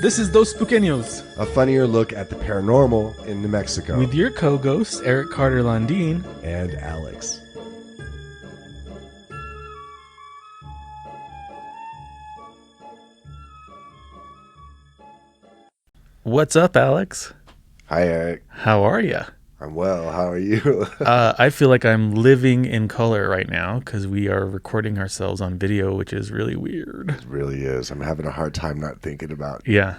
This is Dos Pequeños, a funnier look at the paranormal in New Mexico. with your co-ghosts, Eric Carter Landine. And Alex. What's up, Alex? Hi, Eric. How are you? I'm well. How are you? I feel like I'm living in color right now because we are recording ourselves on video, which is really weird. It really is. I'm having a hard time not thinking about Yeah.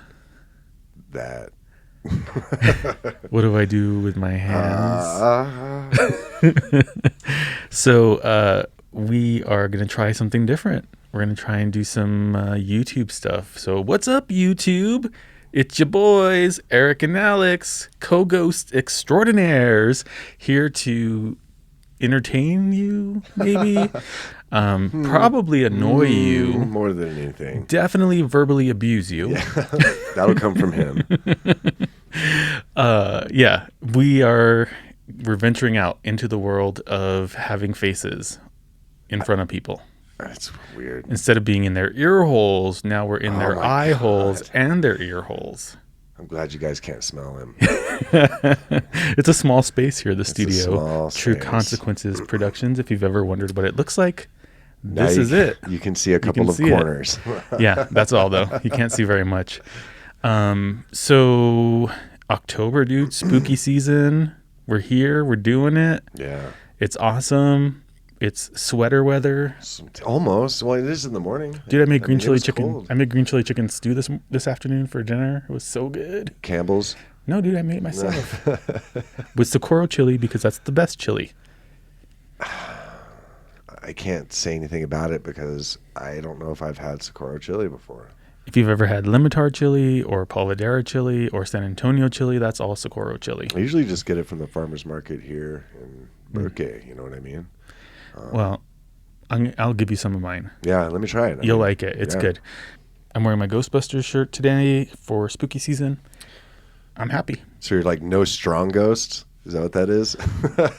that. What do I do with my hands? So we are going to try something different. We're going to try and do some YouTube stuff. So what's up, YouTube? It's your boys, Eric and Alex, co-ghost extraordinaires, here to entertain you, maybe. Probably annoy you. More than anything. Definitely verbally abuse you. Yeah. That'll come from him. Yeah, we're venturing out into the world of having faces in front of people. That's weird. Instead of being in their ear holes, now we're in their my eye God. holes and their ear holes. I'm glad you guys can't smell him. It's a small space here, the a studio. small True space. Consequences Productions. If you've ever wondered what it looks like, Now this is it. You can see a couple of see it. corners. Yeah, that's all though. You can't see very much. So October, dude, spooky season. We're here. We're doing it. Yeah. It's awesome. It's sweater weather. Almost. Well, it is in the morning. Dude, I made green it chili was chicken. cold. I made green chili chicken stew this afternoon for dinner. It was so good. Campbell's. No, dude, I made it myself. With Socorro chili because that's the best chili. I can't say anything about it because I don't know if I've had Socorro chili before. If you've ever had Limitar chili or Polvadera chili or San Antonio chili, that's all Socorro chili. I usually just get it from the farmer's market here in Burke. You know what I mean? Well, I'll give you some of mine. Yeah, let me try it. You'll like it. It's yeah. good. I'm wearing my Ghostbusters shirt today for spooky season. I'm happy. So you're like no strong ghosts? Is that what that is?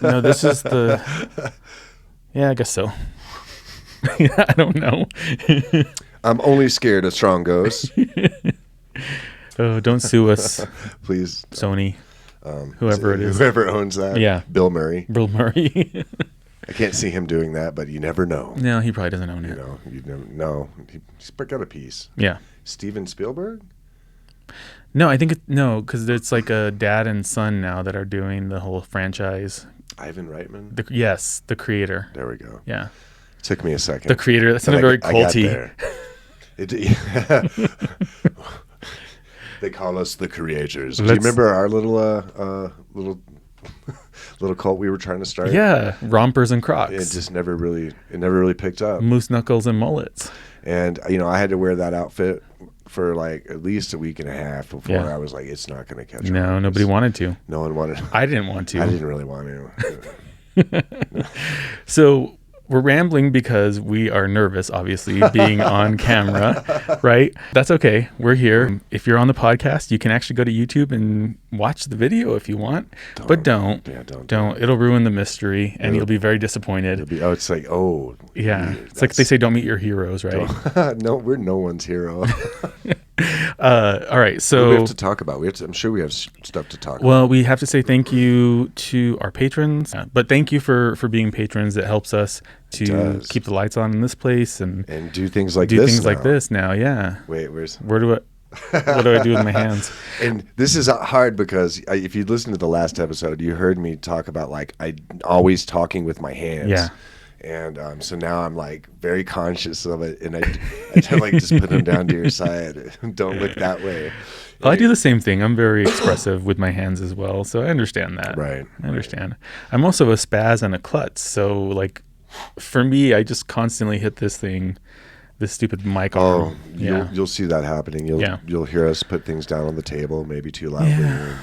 No, this is the... Yeah, I guess so. I don't know. I'm only scared of strong ghosts. Oh, don't sue us, Please. Sony, whoever it is. Whoever owns that. Yeah. Bill Murray. Bill Murray. I can't see him doing that, but you never know. No, he probably doesn't own You it. know, you never know. He's got a piece. Yeah. Steven Spielberg? No, I think because it's like a dad and son now that are doing the whole franchise. Ivan Reitman? Yes, the creator. There we go. Yeah, Took me a second. the creator. That But sounded very I got culty. there. They call us the creators. Do you Let's- remember our little cult we were trying to start? Yeah, rompers and Crocs. It never really picked up. Moose knuckles and mullets. And I had to wear that outfit for like at least a week and a half before Yeah. I was like, it's not going to catch No, on. nobody wanted to. No one wanted. I didn't want to. I didn't really want to. So we're rambling because we are nervous, obviously, being on camera, right? That's okay. We're here. If you're on the podcast, you can actually go to YouTube and watch the video if you want, but don't. Yeah, don't. Don't. It'll ruin the mystery, and you'll be very disappointed. It's like, oh. Yeah. It's like they say, don't meet your heroes, right? No, we're no one's hero. All right. What do So we have to talk about? I'm sure we have stuff to talk about. well, we have to say thank you to our patrons, but thank you for being patrons. It helps us to does. keep the lights on in this place and And do things like do this things like now. this now. Yeah. Wait, What do I do with my hands? And this is hard because if you listen to the last episode, you heard me talk about like I always talking with my hands. Yeah. And so now I'm like very conscious of it, and I like just put them down to your side. Don't look that way. Well, I do the same thing. I'm very expressive with my hands as well, so I understand that. Right. I understand. I'm also a spaz and a klutz, so like for me, I just constantly hit this stupid mic Oh, arm. Yeah. you'll see that happening. You'll hear us put things down on the table, maybe too loudly. Yeah. And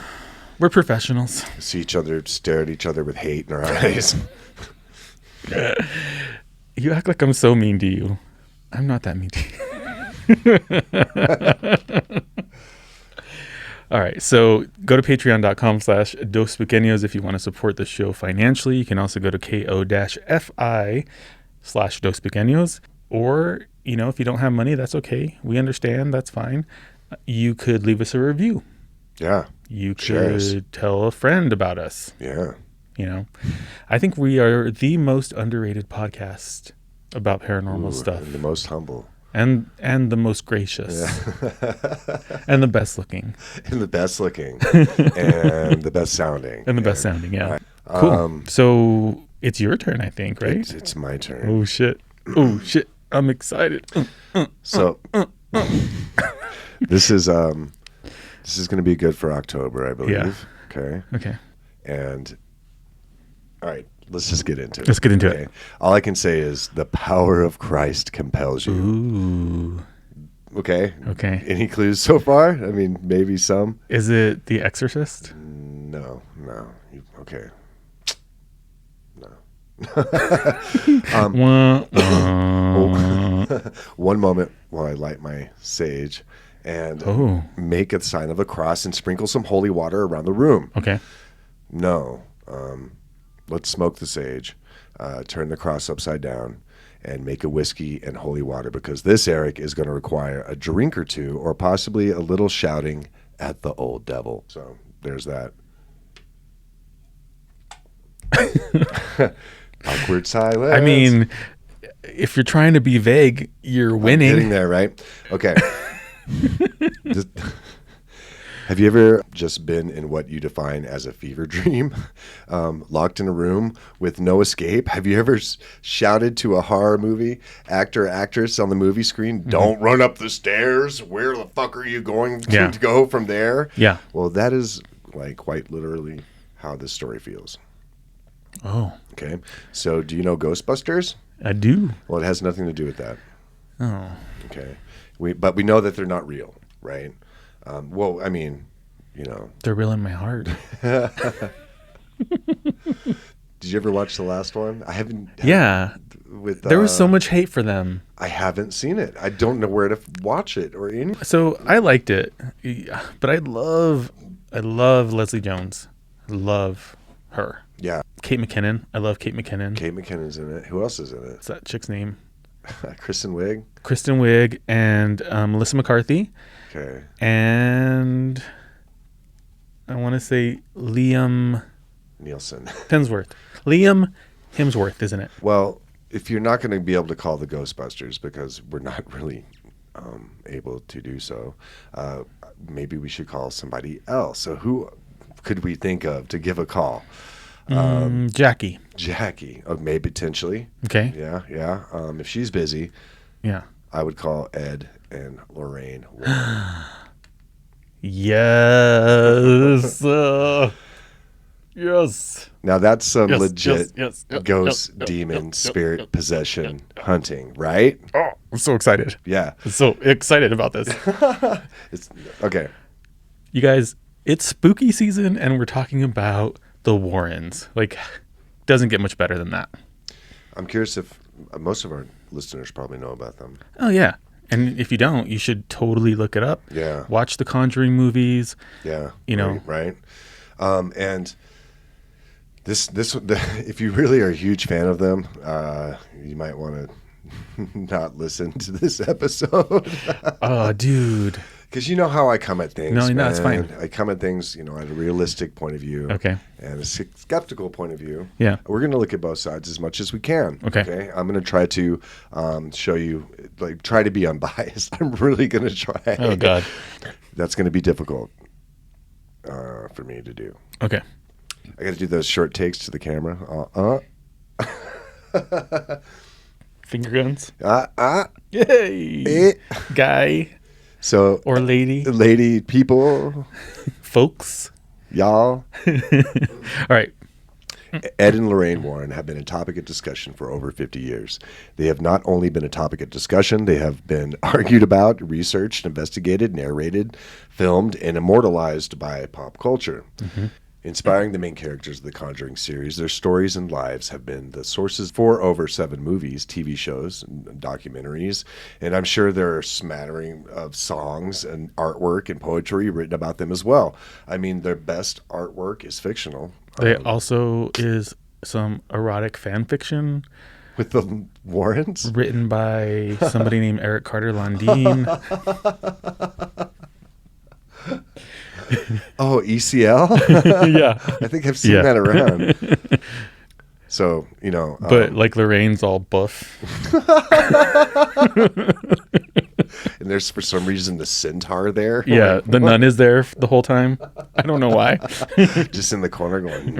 We're professionals. see each other stare at each other with hate in our eyes. You act like I'm so mean to you. I'm not that mean to you. All right. So go to patreon.com/Dos Pequeños if you want to support the show financially. You can also go to ko-fi/Dos Pequeños. Or, if you don't have money, that's okay. We understand. That's fine. You could leave us a review. Yeah. You could Shares. tell a friend about us. Yeah. You know, I think we are the most underrated podcast about paranormal stuff, And the most humble. and the most gracious, and the best looking, And the best looking. And the best sounding. and the best sounding. Yeah, Right. cool. So it's your turn, I think, right? It's my turn. Oh shit! Oh shit! I'm excited. So this is going to be good for October, I believe. Yeah. Okay. Okay, And all right, let's just get into it. let's get into it. All I can say is the power of Christ compels you. Ooh. Okay. Okay. Any clues so far? I mean, maybe some. Is it The Exorcist? No. Okay. No. Wah, wah. One moment while I light my sage and Oh. make a sign of a cross and sprinkle some holy water around the room. Okay. No. Let's smoke the sage, turn the cross upside down, and make a whiskey and holy water, because this, Eric, is going to require a drink or two or possibly a little shouting at the old devil. So there's that. Awkward silence. I mean, if you're trying to be vague, you're winning. Getting there, right? Okay. Just- have you ever just been in what you define as a fever dream, locked in a room with no escape? Have you ever shouted to a horror movie actor or actress on the movie screen, "Don't run up the stairs. Where the fuck are you going to go from there?" Yeah. Well, that is like quite literally how this story feels. Oh, Okay. So do you know Ghostbusters? I do. Well, it has nothing to do with that. Oh. Okay. But we know that they're not real, right? Well, I mean, you know. They're real in my heart. Did you ever watch the last one? I haven't. Yeah. With There was so much hate for them. I haven't seen it. I don't know where to watch it or any. So I liked it, but I love Leslie Jones. I love her. Yeah. Kate McKinnon. I love Kate McKinnon. Kate McKinnon's in it. Who else is in it? What's that chick's name? Kristen Wiig. Kristen Wiig and Melissa McCarthy. Okay. And I want to say Liam Nielsen. Hemsworth. Liam Hemsworth, isn't it? Well, if you're not going to be able to call the Ghostbusters, because we're not really able to do so, maybe we should call somebody else. So who could we think of to give a call? Jackie. Jackie. Oh, maybe potentially. Okay. Yeah. If she's busy, Yeah. I would call Ed and Lorraine. Yes. Yes. Now that's some Yes, legit yes, ghost, yep, demon, yep, spirit yep, possession hunting, right? Oh, I'm so excited. Yeah. I'm so excited about this. It's okay. You guys, it's spooky season and we're talking about the Warrens. Like, doesn't get much better than that. I'm curious if most of our listeners probably know about them. Oh, yeah. And if you don't, you should totally look it up. Yeah. Watch the CONjuring movies. Yeah. You know. Right. And this if you really are a huge fan of them, you might want to not listen to this episode. Oh, dude. Because you know how I come at things. No, it's fine. I come at things, at a realistic point of view. Okay. And a skeptical point of view. Yeah. We're going to look at both sides as much as we can. Okay. I'm going to try to show you, try to be unbiased. I'm really going to try. Oh, God. That's going to be difficult for me to do. Okay. I got to do those short takes to the camera. Finger guns. Yay. Eh. Guy So, or lady, people, folks. y'all. All right. Ed and Lorraine Warren have been a topic of discussion for over 50 years. They have not only been a topic of discussion, they have been argued about, researched, investigated, narrated, filmed, and immortalized by pop culture. Mm-hmm. Inspiring the main characters of the CONjuring series, their stories and lives have been the sources for over 7 movies, TV shows, and documentaries. And I'm sure there are a smattering of songs and artwork and poetry written about them as well. I mean, their best artwork is fictional. There also is some erotic fan fiction With the Warrens? written by somebody named Eric Carter Landine. Oh, ECL? Yeah. I think I've seen that around. So, But like Lorraine's all buff. and there's for some reason the centaur there. Yeah, the nun is there the whole time. I don't know why. Just in the corner going,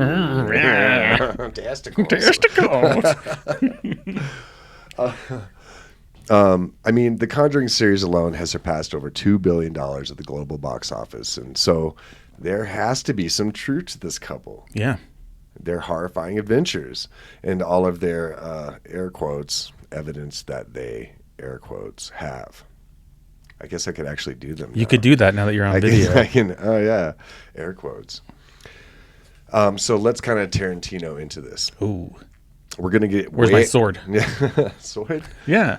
testicles. Testicles. I mean, the Conjuring series alone has surpassed over $2 billion at the global box office. And so there has to be some truth to this couple. Yeah. Their horrifying adventures and all of their air quotes evidence that they air quotes have. I guess I could actually do them. You could do that now that you're on video. I can. Oh yeah, air quotes. So let's kind of Tarantino into this. Ooh. We're gonna get. Where's my sword? Yeah, sword. Yeah.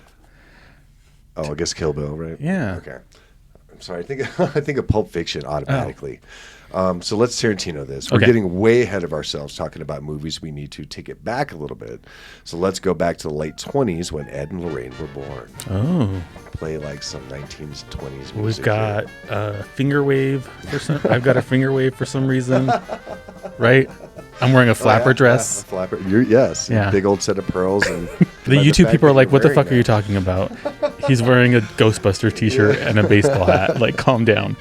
Oh, I guess Kill Bill, right? Yeah. Okay. I'm sorry. I think of Pulp Fiction automatically. So let's Tarantino this. We're getting way ahead of ourselves talking about movies. We need to take it back a little bit. So let's go back to the late 20s when Ed and Lorraine were born. Oh. Play like some 1920s music. We've got a finger wave. I've got a finger wave for some reason. Right? I'm wearing a flapper dress. A flapper. Yes. Yeah. Big old set of pearls. And the YouTube people are like, what the fuck are you talking about? He's wearing a Ghostbusters t-shirt and a baseball hat. Like, calm down.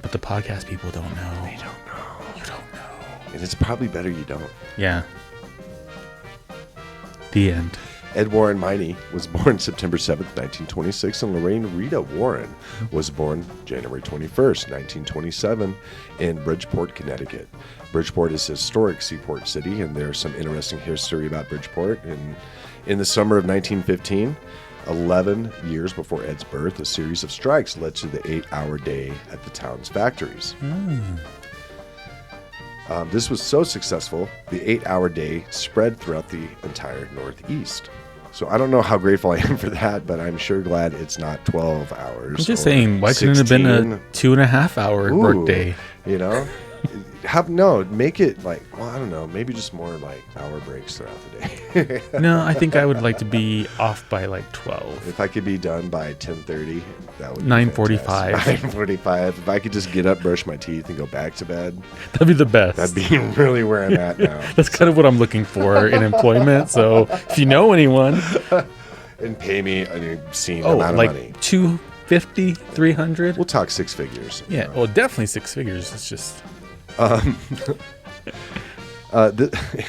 But the podcast people don't know. They don't know. You don't know. And it's probably better you don't. Yeah. The end. Ed Warren Miney was born September 7th, 1926, and Lorraine Rita Warren was born January 21st, 1927, in Bridgeport, Connecticut. Bridgeport is a historic seaport city, and there's some interesting history about Bridgeport. In the summer of 1915, 11 years before Ed's birth, a series of strikes led to the 8-hour day at the town's factories. This was so successful, the 8-hour day spread throughout the entire Northeast. So I don't know how grateful I am for that, but I'm sure glad it's not 12 hours. I'm just saying, why couldn't it have been a 2.5-hour workday? You know? Make it like, well, I don't know, maybe just more like hour breaks throughout the day. No, I think I would like to be off by like 12. If I could be done by 10:30, that would be 9:45. 9:45. If I could just get up, brush my teeth, and go back to bed, That'd be the best. that'd be really where I'm at now. That's kind of what I'm looking for in employment. So if you know anyone, And pay me an obscene oh, amount of like money. 250, 300. We'll talk six figures. Yeah, well, definitely six figures. It's just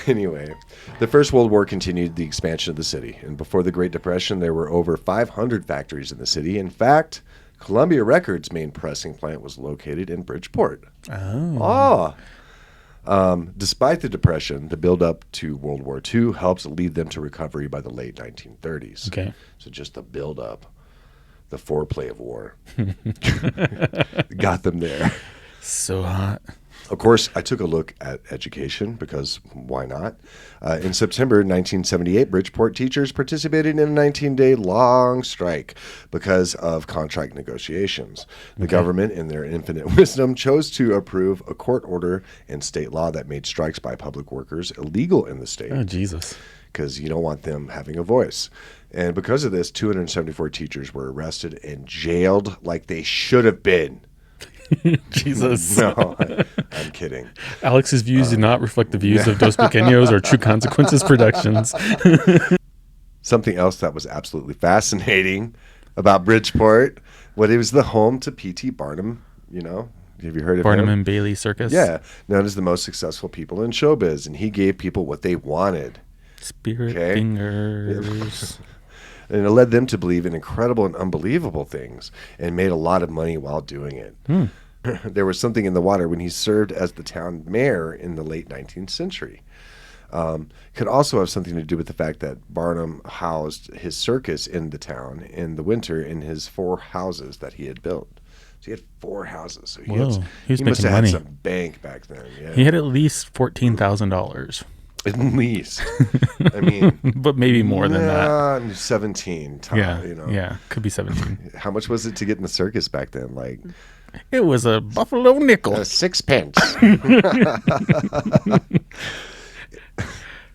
Anyway, the First World War continued the expansion of the city, and before the Great Depression, there were over 500 factories in the city. In fact, Columbia Records' main pressing plant was located in Bridgeport. Despite the Depression, the build-up to World War II helps lead them to recovery by the late 1930s. okay. So just the build-up, the foreplay of war, got them there. So hot. Of course, I took a look at education because why not? In September 1978, Bridgeport teachers participated in a 19-day long strike because of contract negotiations. The government, in their infinite wisdom, chose to approve a court order and state law that made strikes by public workers illegal in the state. Oh, Jesus. Because you don't want them having a voice. And because of this, 274 teachers were arrested and jailed like they should have been. Jesus. No, I'm kidding. Alex's views do not reflect the views of Dos Pequeños or True Consequences Productions. Something else that was absolutely fascinating about Bridgeport, it was the home to P.T. Barnum, you know? Have you heard of Barnum him? and Bailey Circus? Yeah, known as the most successful people in showbiz, and he gave people what they wanted. Spirit fingers. And it led them to believe in incredible and unbelievable things and made a lot of money while doing it. There was something in the water when he served as the town mayor in the late 19th century. Could also have something to do with the fact that Barnum housed his circus in the town in the winter in his 4 houses that he had built. So he had 4 houses. So he must have had some bank back then. Yeah. He had at least $14,000. At least. I mean. But maybe more than that. 17. Yeah. You know. Yeah. Could be 17. How much was it to get in the circus back then? Like. It was a buffalo nickel. 6 pence.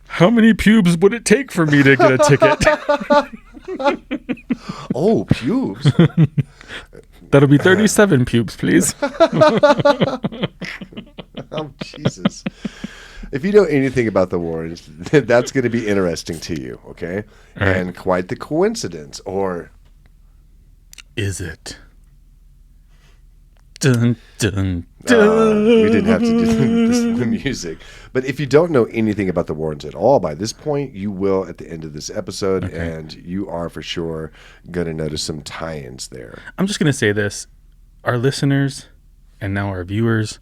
How many pubes would it take for me to get a ticket? Oh, pubes. That'll be 37 pubes, please. Oh, Jesus. If you know anything about the Warrens, that's going to be interesting to you, okay? All right. And quite the coincidence, or... Is it? Dun, dun, dun. We didn't have to do the music. But if you don't know anything about the Warrens at all by this point, you will at the end of this episode, and you are for sure going to notice some tie-ins there. I'm just going to say this. Our listeners and now our viewers,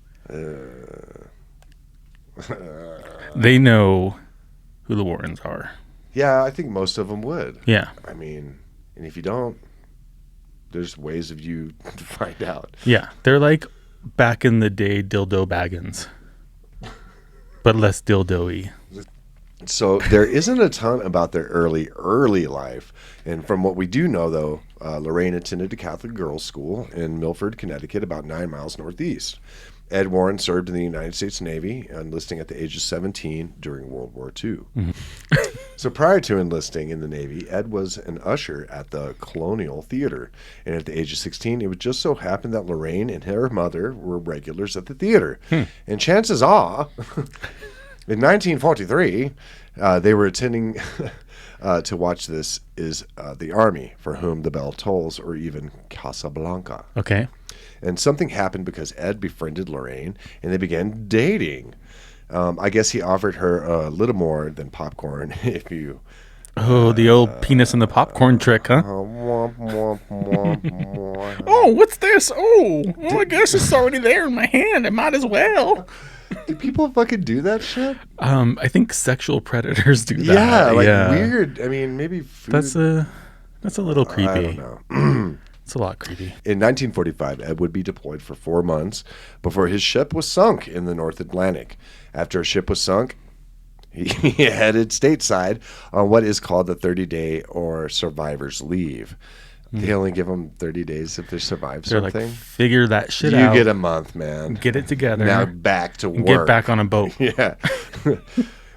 they know who the Warrens are. Yeah, I think most of them would. Yeah. I mean, and if you don't, there's ways of you to find out. Yeah. They're like back in the day dildo baggins, but less dildo-y. So there isn't a ton about their early life. And from what we do know, though, Lorraine attended a Catholic girls' school in Milford, Connecticut, about 9 miles northeast. Ed Warren served in the United States Navy, enlisting at the age of 17 during World War II. Mm-hmm. So prior to enlisting in the Navy, Ed was an usher at the Colonial Theater. And at the age of 16, it would just so happen that Lorraine and her mother were regulars at the theater. And chances are, in 1943, they were attending to watch this is the Army, for whom the bell tolls, or even Casablanca. Okay. And something happened because Ed befriended Lorraine, and they began dating. I guess he offered her a little more than popcorn, if you... Oh, the old penis in the popcorn trick, huh? Womp, womp, womp, womp. Oh, what's this? Oh, I guess it's already there in my hand. I might as well. Do people fucking do that shit? I think sexual predators do that. Yeah, weird. I mean, maybe food. That's a little creepy. I don't know. It's a lot creepy. In 1945, Ed would be deployed for 4 months before his ship was sunk in the North Atlantic. After a ship was sunk, he headed stateside on what is called the 30-day or survivor's leave. They only give them 30 days if they survive something. They're like, figure that shit out. You get a month, man. Get it together. Now back to work. Get back on a boat. Yeah.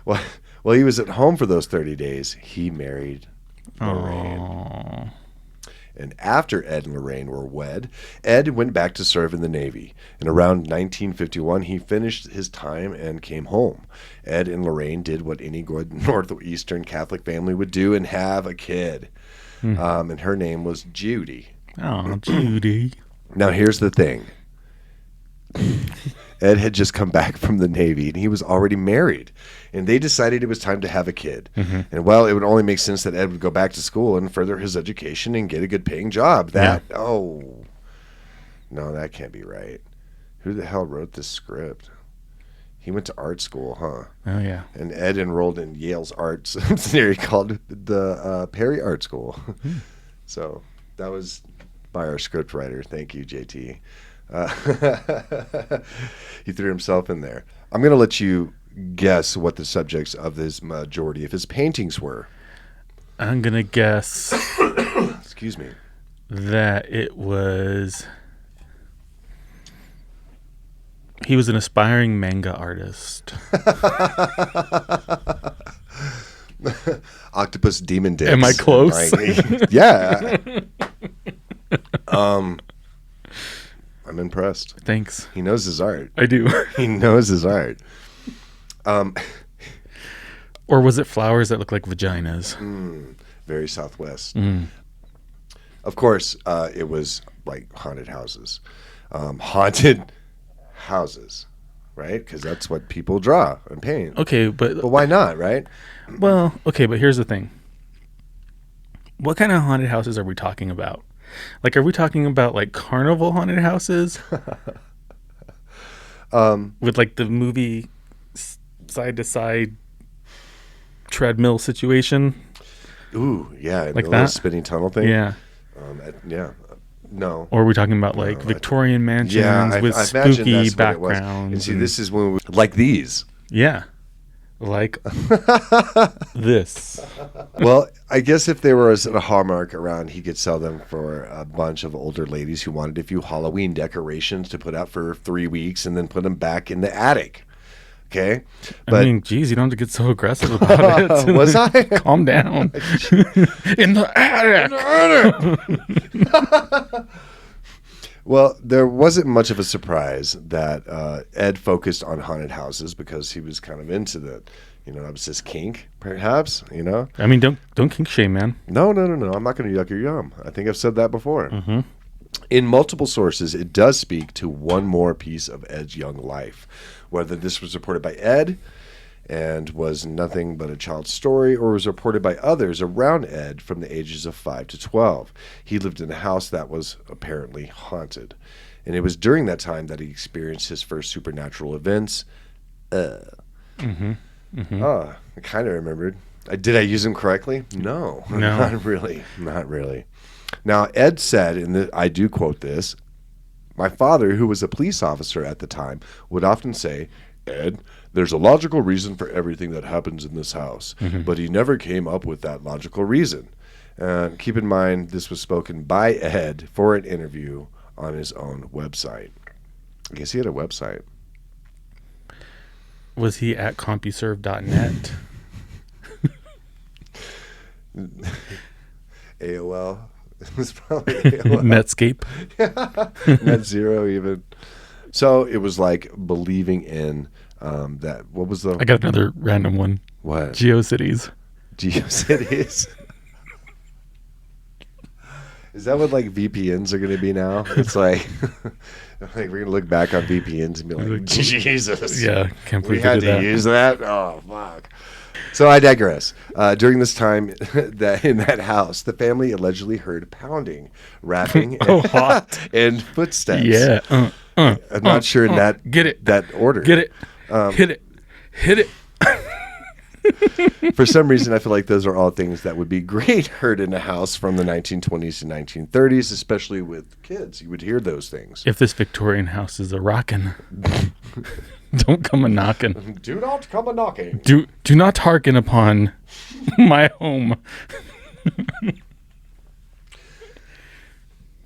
Well, he was at home for those 30 days. He married Lorraine. Aww. And after Ed and Lorraine were wed, Ed went back to serve in the Navy. And around 1951, he finished his time and came home. Ed and Lorraine did what any good Northeastern Catholic family would do and have a kid. And her name was Judy. Oh, Judy. Now, here's the thing. Ed had just come back from the Navy, and he was already married. And they decided it was time to have a kid. And, well, it would only make sense that Ed would go back to school and further his education and get a good-paying job. No, that can't be right. Who the hell wrote this script? He went to art school, huh? Oh, yeah. And Ed enrolled in Yale's art seminary called the Perry Art School. So that was by our script writer. Thank you, JT. He threw himself in there. I'm going to let you guess what the subjects of his majority of his paintings were. I'm going to guess Excuse me. that it was... He was an aspiring manga artist. Octopus demon dicks. Am I close? Yeah. I'm impressed. Thanks. He knows his art. I do. He knows his art. Or was it flowers that look like vaginas? Very Southwest. Of course, it was like haunted houses. Haunted houses, right? Because that's what people draw and paint. Okay, but why not, right? Well, okay, but here's the thing. What kind of haunted houses are we talking about? Like, are we talking about like carnival haunted houses? With like the movie side to side treadmill situation? Ooh, yeah, like the that little spinning tunnel thing. Yeah. Yeah. No. Or are we talking about like Victorian mansions with spooky backgrounds? And see, this is when we like these. Yeah. Like this. Well, I guess if there was a Hallmark around, he could sell them for a bunch of older ladies who wanted a few Halloween decorations to put out for 3 weeks and then put them back in the attic. Okay? But, I mean, geez, you don't have to get so aggressive about it. Was I? Calm down. In the attic. Well, there wasn't much of a surprise that Ed focused on haunted houses because he was kind of into that. That was his kink, perhaps. I mean, don't kink shame, man. No. I'm not going to yuck your yum. I think I've said that before. Mm-hmm. In multiple sources, it does speak to one more piece of Ed's young life. Whether this was reported by Ed and was nothing but a child's story, or was reported by others around Ed from the ages of 5 to 12. He lived in a house that was apparently haunted. And it was during that time that he experienced his first supernatural events. Mm-hmm. Mm-hmm. I kind of remembered. Did I use them correctly? No. Not really. Now, Ed said, and I do quote this, my father, who was a police officer at the time, would often say, Ed, there's a logical reason for everything that happens in this house, but he never came up with that logical reason. Keep in mind, this was spoken by Ed for an interview on his own website. I guess he had a website. Was he at CompuServe.net? AOL. It was probably AOL. Netscape. Net zero even. So it was like believing in that. What was the? I got another random one. What? GeoCities. GeoCities. Is that what like VPNs are going to be now? It's like we're going to look back on VPNs and be like, Jesus. Yeah, can't believe we had to use that. Oh fuck. So I digress. During this time that in that house, the family allegedly heard pounding, rapping, and footsteps. Yeah. I'm not sure in that get it that order. Get it. Hit it. For some reason, I feel like those are all things that would be great heard in a house from the 1920s to 1930s, especially with kids. You would hear those things. If this Victorian house is a rockin', don't come a knockin'. Do not come a knocking. Do not hearken upon my home.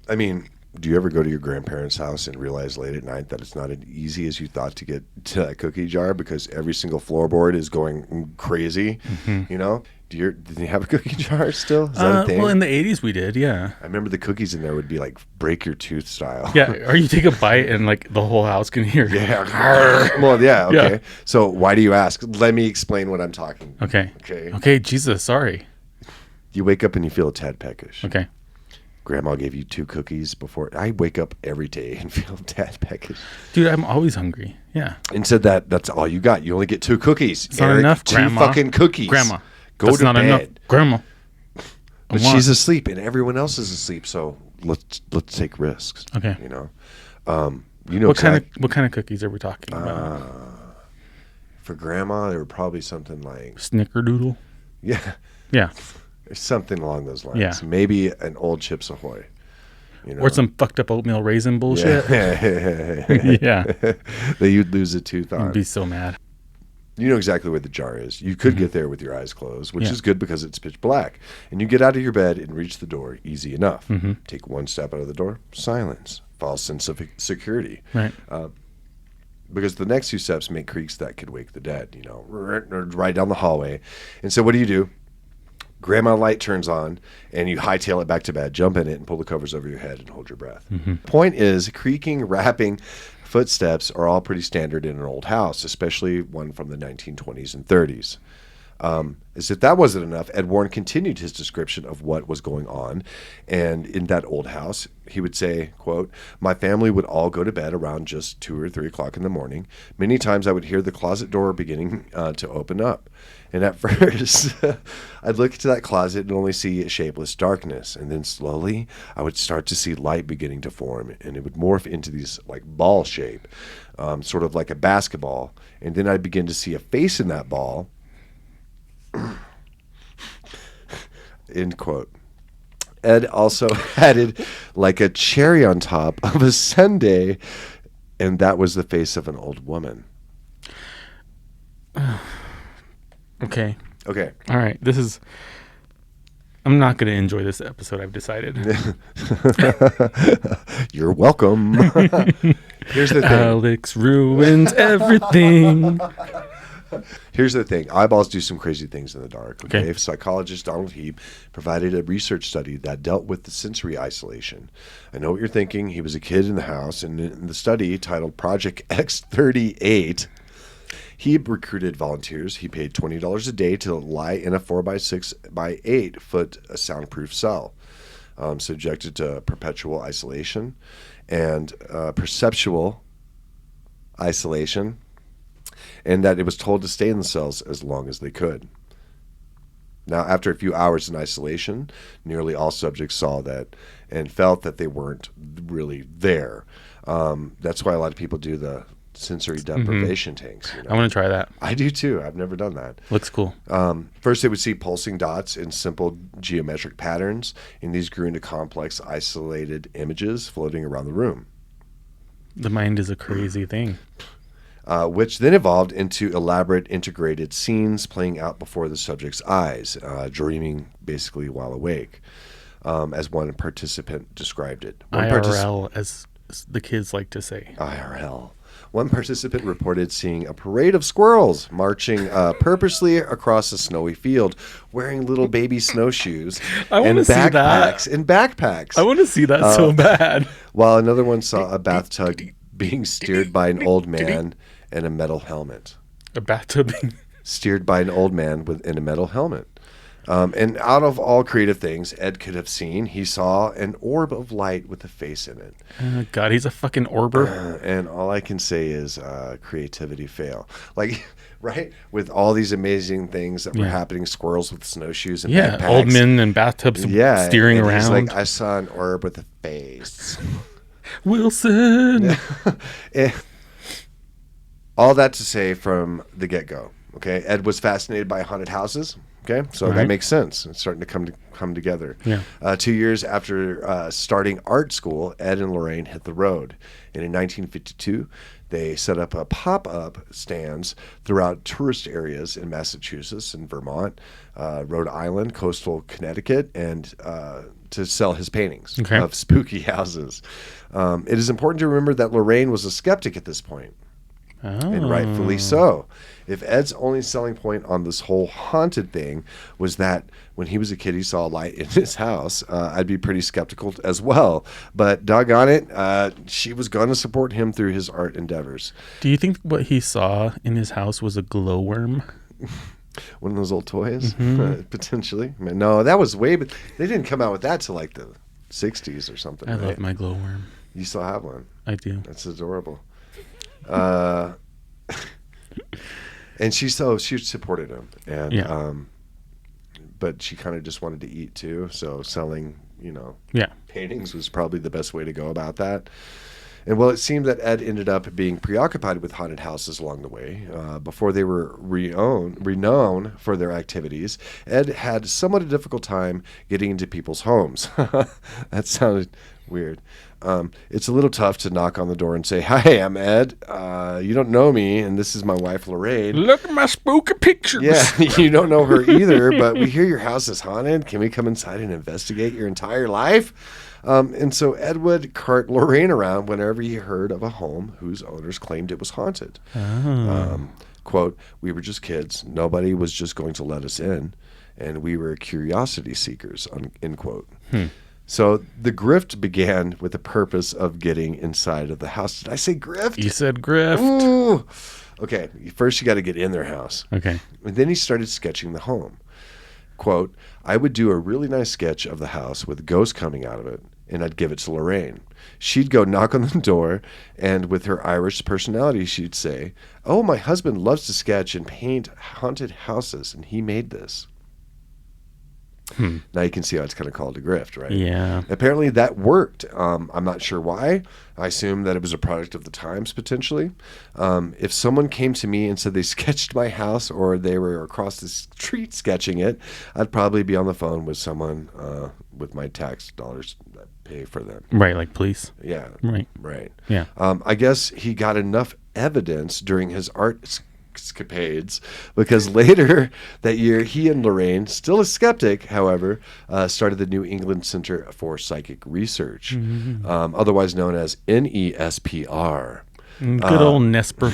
I mean, do you ever go to your grandparents' house and realize late at night that it's not as easy as you thought to get to that cookie jar because every single floorboard is going crazy? Mm-hmm. Did you have a cookie jar still? Is that a thing? Well, in the 80s we did, yeah. I remember the cookies in there would be like break your tooth style. Yeah, or you take a bite and like the whole house can hear. Yeah. Well, yeah, okay. Yeah. So why do you ask? Let me explain what I'm talking. Okay, Jesus, sorry. You wake up and you feel a tad peckish. Okay. Grandma gave you 2 cookies before. I wake up every day and feel a tad peckish. Dude, I'm always hungry. Yeah. And said that's all you got. You only get 2 cookies. It's not enough, 2 Grandma. fucking cookies. Grandma. Go that's to not bed. Enough. Grandma. But she's asleep and everyone else is asleep. So let's take risks. Okay. What kind of cookies are we talking about? For Grandma, they were probably something like Snickerdoodle. Yeah. Yeah. Something along those lines. Yeah. Maybe an old Chips Ahoy. Or some fucked up oatmeal raisin bullshit. Yeah. That you'd lose a tooth on. I'd be so mad. You know exactly where the jar is. You could get there with your eyes closed, which is good because it's pitch black. And you get out of your bed and reach the door easy enough. Mm-hmm. Take 1 step out of the door, silence, false sense of security. Right. Because the next 2 steps make creaks that could wake the dead, right down the hallway. And so what do? Grandma light turns on, and you hightail it back to bed, jump in it, and pull the covers over your head and hold your breath. Mm-hmm. Point is, creaking, rapping, footsteps are all pretty standard in an old house, especially one from the 1920s and 30s. As if that wasn't enough, Ed Warren continued his description of what was going on. And in that old house, he would say, quote, my family would all go to bed around just 2 or 3 o'clock in the morning. Many times I would hear the closet door beginning to open up. And at first, I'd look into that closet and only see a shapeless darkness. And then slowly, I would start to see light beginning to form. And it would morph into these like ball shape, sort of like a basketball. And then I'd begin to see a face in that ball. End quote. Ed also added like a cherry on top of a sundae, and that was the face of an old woman. Okay. Okay. All right. I'm not going to enjoy this episode, I've decided. You're welcome. Here's the thing. Alex ruins everything. Here's the thing. Eyeballs do some crazy things in the dark. Okay. Okay. Psychologist Donald Heap provided a research study that dealt with the sensory isolation. I know what you're thinking. He was a kid in the house, and in the study titled Project X38, he recruited volunteers. He paid $20 a day to lie in a 4x6 by 8 foot soundproof cell, subjected to perpetual isolation and perceptual isolation, and that it was told to stay in the cells as long as they could. Now, after a few hours in isolation, nearly all subjects saw that and felt that they weren't really there. That's why a lot of people do the sensory deprivation tanks. You know? I want to try that. I do too. I've never done that. Looks cool. First, they would see pulsing dots in simple geometric patterns, and these grew into complex, isolated images floating around the room. The mind is a crazy thing. Which then evolved into elaborate integrated scenes playing out before the subject's eyes, dreaming basically while awake, as one participant described it. IRL, as the kids like to say. IRL. One participant reported seeing a parade of squirrels marching purposely across a snowy field, wearing little baby snowshoes and backpacks. I want to see that so bad. While another one saw a bathtub being steered by an old man in a metal helmet. A bathtub steered by an old man in a metal helmet. And out of all creative things Ed could have seen, he saw an orb of light with a face in it. God, he's a fucking orber. And all I can say is creativity fail. Like, right? With all these amazing things that were happening, squirrels with snowshoes and backpacks. Old men in bathtubs steering around. He's like, I saw an orb with a face. Wilson. All that to say from the get-go. Okay, Ed was fascinated by haunted houses. Okay, so that makes sense. It's starting to come together. Yeah. 2 years after starting art school, Ed and Lorraine hit the road. And in 1952, they set up a pop-up stands throughout tourist areas in Massachusetts and Vermont, Rhode Island, coastal Connecticut, and to sell his paintings of spooky houses. It is important to remember that Lorraine was a skeptic at this point. And rightfully so. If Ed's only selling point on this whole haunted thing was that when he was a kid he saw a light in his house, I'd be pretty skeptical as well. But doggone it, she was going to support him through his art endeavors. Do you think what he saw in his house was a glowworm? One of those old toys? Potentially. No, that was but they didn't come out with that till like the 60s or something. I love my glowworm. You still have one? I do. That's adorable. And she supported him, and but she kind of just wanted to eat too. So selling, paintings was probably the best way to go about that. And well, it seemed that Ed ended up being preoccupied with haunted houses along the way. Before they were renowned for their activities, Ed had somewhat a difficult time getting into people's homes. That sounded weird. It's a little tough to knock on the door and say, "Hi, I'm Ed. You don't know me, and this is my wife, Lorraine. Look at my spooky pictures." Yeah, you don't know her either, but we hear your house is haunted. Can we come inside and investigate your entire life? And so Ed would cart Lorraine around whenever he heard of a home whose owners claimed it was haunted. Quote, "We were just kids. Nobody was just going to let us in, and we were curiosity seekers," end quote. So the grift began with the purpose of getting inside of the house. Did I say grift? You said grift. Ooh. Okay, first you got to get in their house. Okay. And then he started sketching the home. Quote, "I would do a really nice sketch of the house with ghosts coming out of it, and I'd give it to Lorraine. She'd go knock on the door, and with her Irish personality, she'd say, 'Oh, my husband loves to sketch and paint haunted houses, and he made this.'" Now you can see how it's kind of called a grift, right? Yeah. Apparently that worked. I'm not sure why. I assume that it was a product of the times, potentially. If someone came to me and said they sketched my house or they were across the street sketching it, I'd probably be on the phone with someone with my tax dollars that pay for them. Right, like police. Yeah. Right. Yeah. I guess he got enough evidence during his art escapades, because later that year he and Lorraine, still a skeptic however, started the New England Center for Psychic Research, otherwise known as NESPR. Good old Nesper.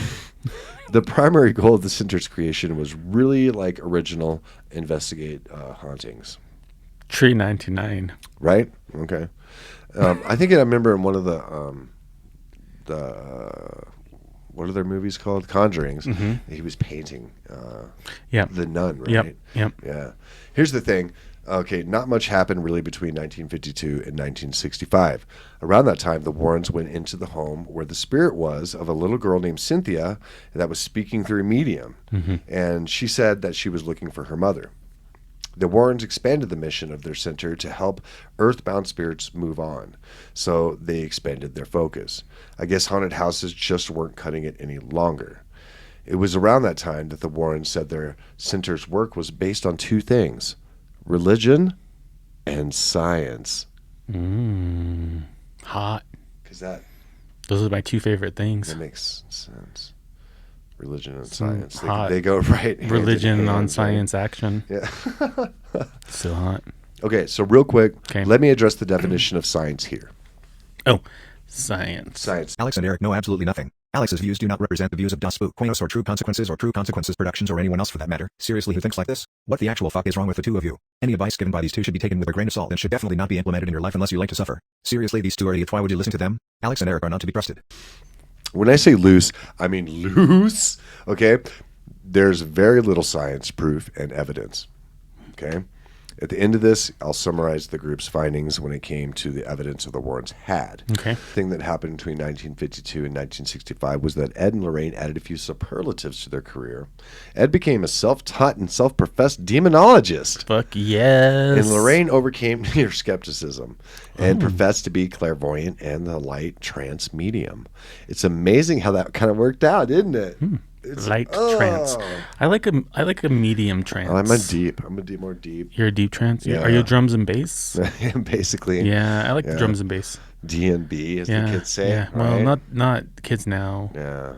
The primary goal of the center's creation was really like original investigate hauntings. Tree 99. Right? Okay. I think I remember in one of the what are their movies called? Conjurings. He was painting the nun, right? Yep. Yeah. Here's the thing. Okay, not much happened really between 1952 and 1965. Around that time, the Warrens went into the home where the spirit was of a little girl named Cynthia that was speaking through a medium. And she said that she was looking for her mother. The Warrens expanded the mission of their center to help earthbound spirits move on. So they expanded their focus. I guess haunted houses just weren't cutting it any longer. It was around that time that the Warrens said their center's work was based on two things: religion and science. Hot. Because that Those are my two favorite things. makes sense. Religion and science. Hot. They go right hand in Religion hand, on right? science action. Yeah. Still hot. Okay, so real quick, Okay. let me address the definition of science here. Oh, science. Science. Alex and Eric know absolutely nothing. Alex's views do not represent the views of Das Book, Quanos, or True Consequences Productions, or anyone else for that matter. Seriously, who thinks like this? What the actual fuck is wrong with the two of you? Any advice given by these two should be taken with a grain of salt and should definitely not be implemented in your life unless you like to suffer. Seriously, these two are idiots. Why would you listen to them? Alex and Eric are not to be trusted. When I say loose, I mean loose. Okay? There's very little science, proof, and evidence. Okay? At the end of this, I'll summarize the group's findings when it came to the evidence of the Warrens had. Okay. The thing that happened between 1952 and 1965 was that Ed and Lorraine added a few superlatives to their career. Ed became a self-taught and self-professed demonologist. Fuck yes. And Lorraine overcame your skepticism and professed to be clairvoyant and the light trance medium. It's amazing how that kind of worked out, isn't it? It's, Light trance. I like a medium trance. I'm a more deep. You're a deep trance? Yeah. Are you drums and bass? Basically. Yeah, I like the drums and bass. D&B, as the kids say. Yeah. Right? Well, not kids now. Yeah.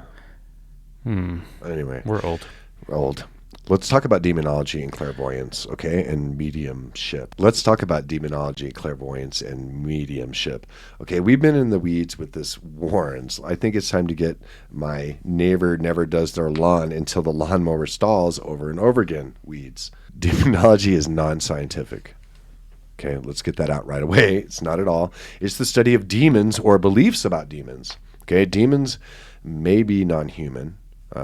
Anyway. We're old. Old. Let's talk about demonology and clairvoyance, okay, and mediumship. Let's talk about demonology, clairvoyance, and mediumship. Okay, we've been in the weeds with this Warrens. I think it's time to get my neighbor never does their lawn until the lawnmower stalls over and over again weeds. Demonology is non-scientific. Okay, let's get that out right away. It's not at all. It's the study of demons or beliefs about demons. Okay, demons may be non-human,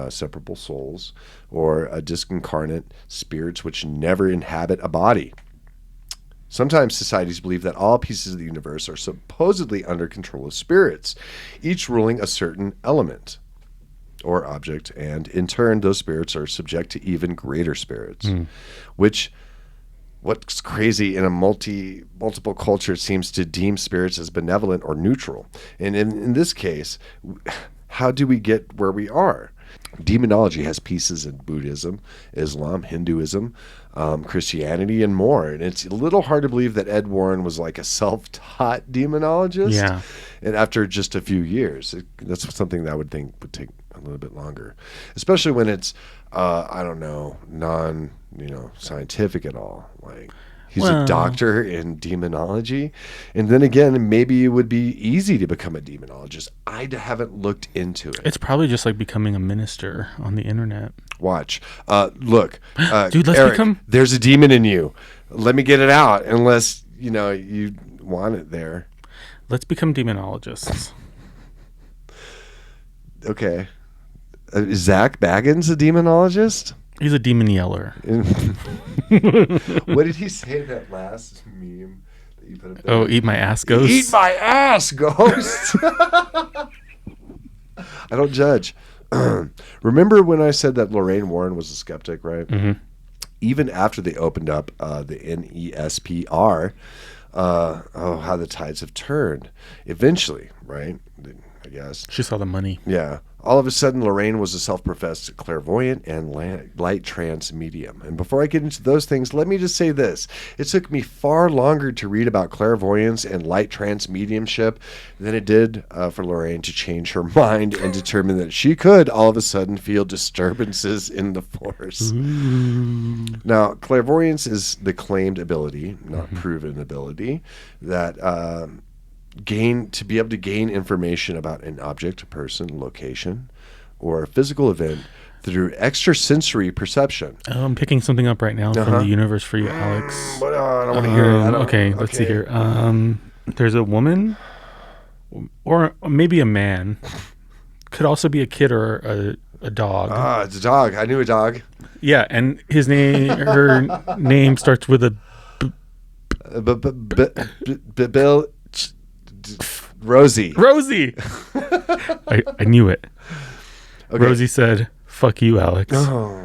separable souls, or discarnate spirits which never inhabit a body. Sometimes societies believe that all pieces of the universe are supposedly under control of spirits, each ruling a certain element or object, and in turn those spirits are subject to even greater spirits, what's crazy in a multiple culture seems to deem spirits as benevolent or neutral. And in this case, how do we get where we are? Demonology has pieces in Buddhism, Islam, Hinduism, Christianity, and more. And it's a little hard to believe that Ed Warren was like a self-taught demonologist. Yeah. And after just a few years, that's something that I would think would take a little bit longer, especially when it's, scientific at all. Like, he's a doctor in demonology. And then again, maybe it would be easy to become a demonologist. I haven't looked into it. It's probably just like becoming a minister on the internet. Watch. Look. Dude, let's Eric, become... There's a demon in you. Let me get it out, unless, you want it there. Let's become demonologists. Okay. Is Zach Baggins a demonologist? He's a demon yeller. What did he say in that last meme that you put up there? Oh, eat my ass, ghost. Eat my ass, ghost. I don't judge. Remember when I said that Lorraine Warren was a skeptic, right? Mm-hmm. Even after they opened up the NESPR, how the tides have turned. Eventually, right? I guess. She saw the money. Yeah. All of a sudden, Lorraine was a self-professed clairvoyant and light trance medium. And before I get into those things, let me just say this. It took me far longer to read about clairvoyance and light trance mediumship than it did for Lorraine to change her mind and determine that she could all of a sudden feel disturbances in the force. Ooh. Now, clairvoyance is the claimed ability, not proven ability, that... to be able to gain information about an object, person, location, or a physical event through extrasensory perception. Oh, I'm picking something up right now from the universe for you, Alex. But I don't want to hear it. Okay, let's see here. There's a woman, or maybe a man. Could also be a kid or a dog. It's a dog. I knew a dog. Yeah, and her name starts with a Bill. Rosie. Rosie. I knew it. Okay. Rosie said, "Fuck you, Alex." Oh,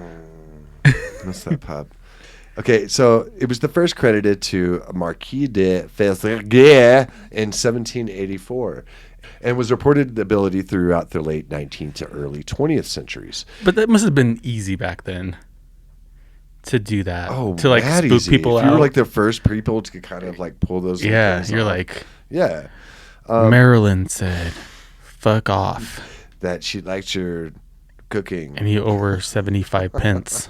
what's that pub? Okay, so it was the first credited to Marquis de Fezguier in 1784, and was reported ability throughout the late 19th to early 20th centuries. But that must have been easy back then to do that. Oh, to like spook easy. people if out. You were like the first people to kind of like pull those. Yeah, things you're off. like, yeah. Marilyn said, "Fuck off," That she liked your cooking, and you owe her 75 pence.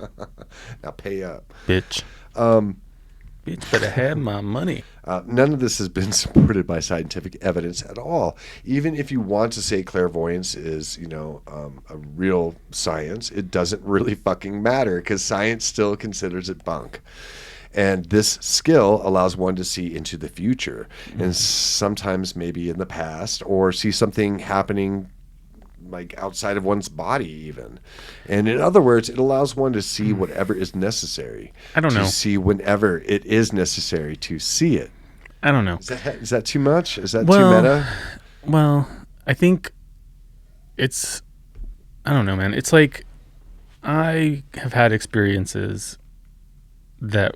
Now pay up, Bitch. Bitch better have my money. None of this has been supported by scientific evidence at all. Even if you want to say clairvoyance is, a real science, it doesn't really fucking matter because science still considers it bunk. And this skill allows one to see into the future and sometimes maybe in the past, or see something happening like outside of one's body even. And in other words, it allows one to see whatever is necessary. I don't know. To see whenever it is necessary to see it. I don't know. Is that too much? Is that too meta? Well, I think it's, I don't know, man. It's like I have had experiences that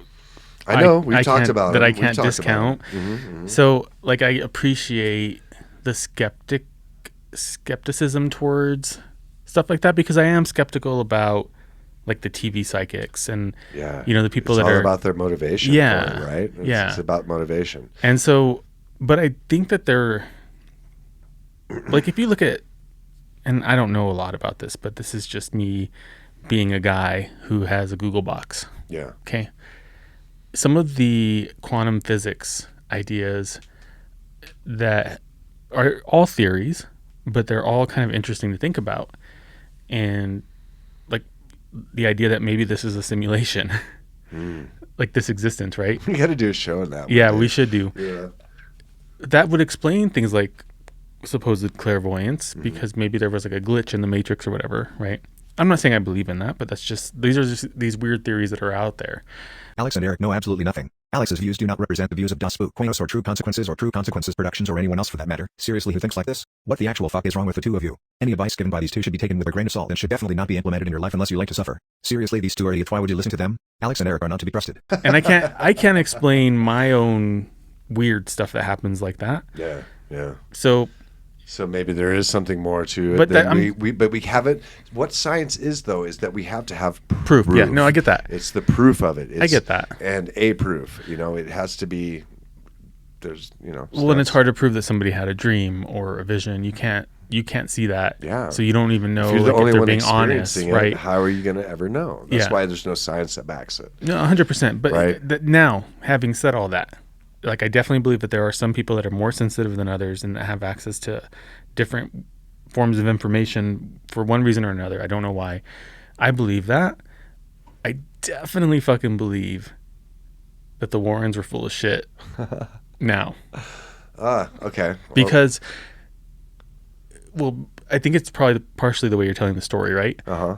I know. We've talked about that it. I can't discount. So, like, I appreciate the skepticism towards stuff like that because I am skeptical about like the TV psychics and the people it's that all are about their motivation. Yeah, right. It's about motivation. And so, but I think that they're like if you look at, and I don't know a lot about this, but this is just me being a guy who has a Google box. Yeah. Okay. Some of the quantum physics ideas that are all theories, but they're all kind of interesting to think about. And like the idea that maybe this is a simulation, like this existence, right? We got to do a show on that. Yeah, we should do. Yeah. That would explain things like supposed clairvoyance because maybe there was like a glitch in the matrix or whatever, right? I'm not saying I believe in that, but these are just these weird theories that are out there. Alex and Eric know absolutely nothing. Alex's views do not represent the views of Das Book, or True Consequences Productions or anyone else for that matter. Seriously, who thinks like this? What the actual fuck is wrong with the two of you? Any advice given by these two should be taken with a grain of salt and should definitely not be implemented in your life unless you like to suffer. Seriously, these two are idiots. Why would you listen to them? Alex and Eric are not to be trusted. And I can't explain my own weird stuff that happens like that. Yeah. Yeah. So maybe there is something more to it. But But we haven't. What science is though is that we have to have proof. Yeah, no, I get that. It's the proof of it. I get that. And a proof. It has to be. There's Well, and it's hard to prove that somebody had a dream or a vision. You can't see that. Yeah. So you don't even know if you're the only if they're one being honest, experiencing it, right? How are you going to ever know? That's why there's no science that backs it. No, 100%. But right? Now, having said all that, like I definitely believe that there are some people that are more sensitive than others and that have access to different forms of information for one reason or another. I don't know why. I believe that. I definitely fucking believe that the Warrens were full of shit. Now. Okay. Well, because, I think it's probably partially the way you're telling the story, right? Uh-huh.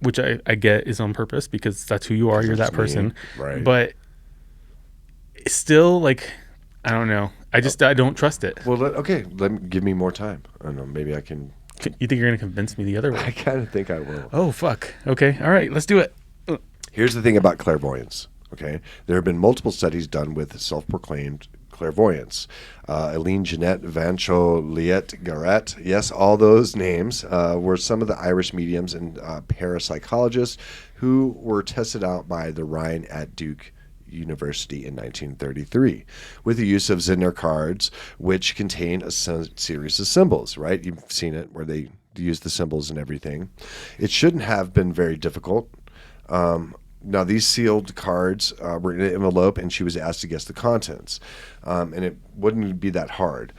Which I get is on purpose because that's who you are. You're that person. Right. But still, like, I don't know. I don't trust it. Well, give me more time. I don't know. Maybe I can. You think you're going to convince me the other way? I kind of think I will. Oh, fuck. Okay. All right. Let's do it. Here's the thing about clairvoyance. Okay. There have been multiple studies done with self-proclaimed clairvoyance. Eileen Jeanette Vancho-Liet Garrett. Yes, all those names were some of the Irish mediums and parapsychologists who were tested out by the Rhine at Duke University in 1933 with the use of Zehnder cards, which contain a series of symbols, right? You've seen it where they use the symbols and everything. It shouldn't have been very difficult. Now, these sealed cards were in an envelope, and she was asked to guess the contents. And it wouldn't be that hard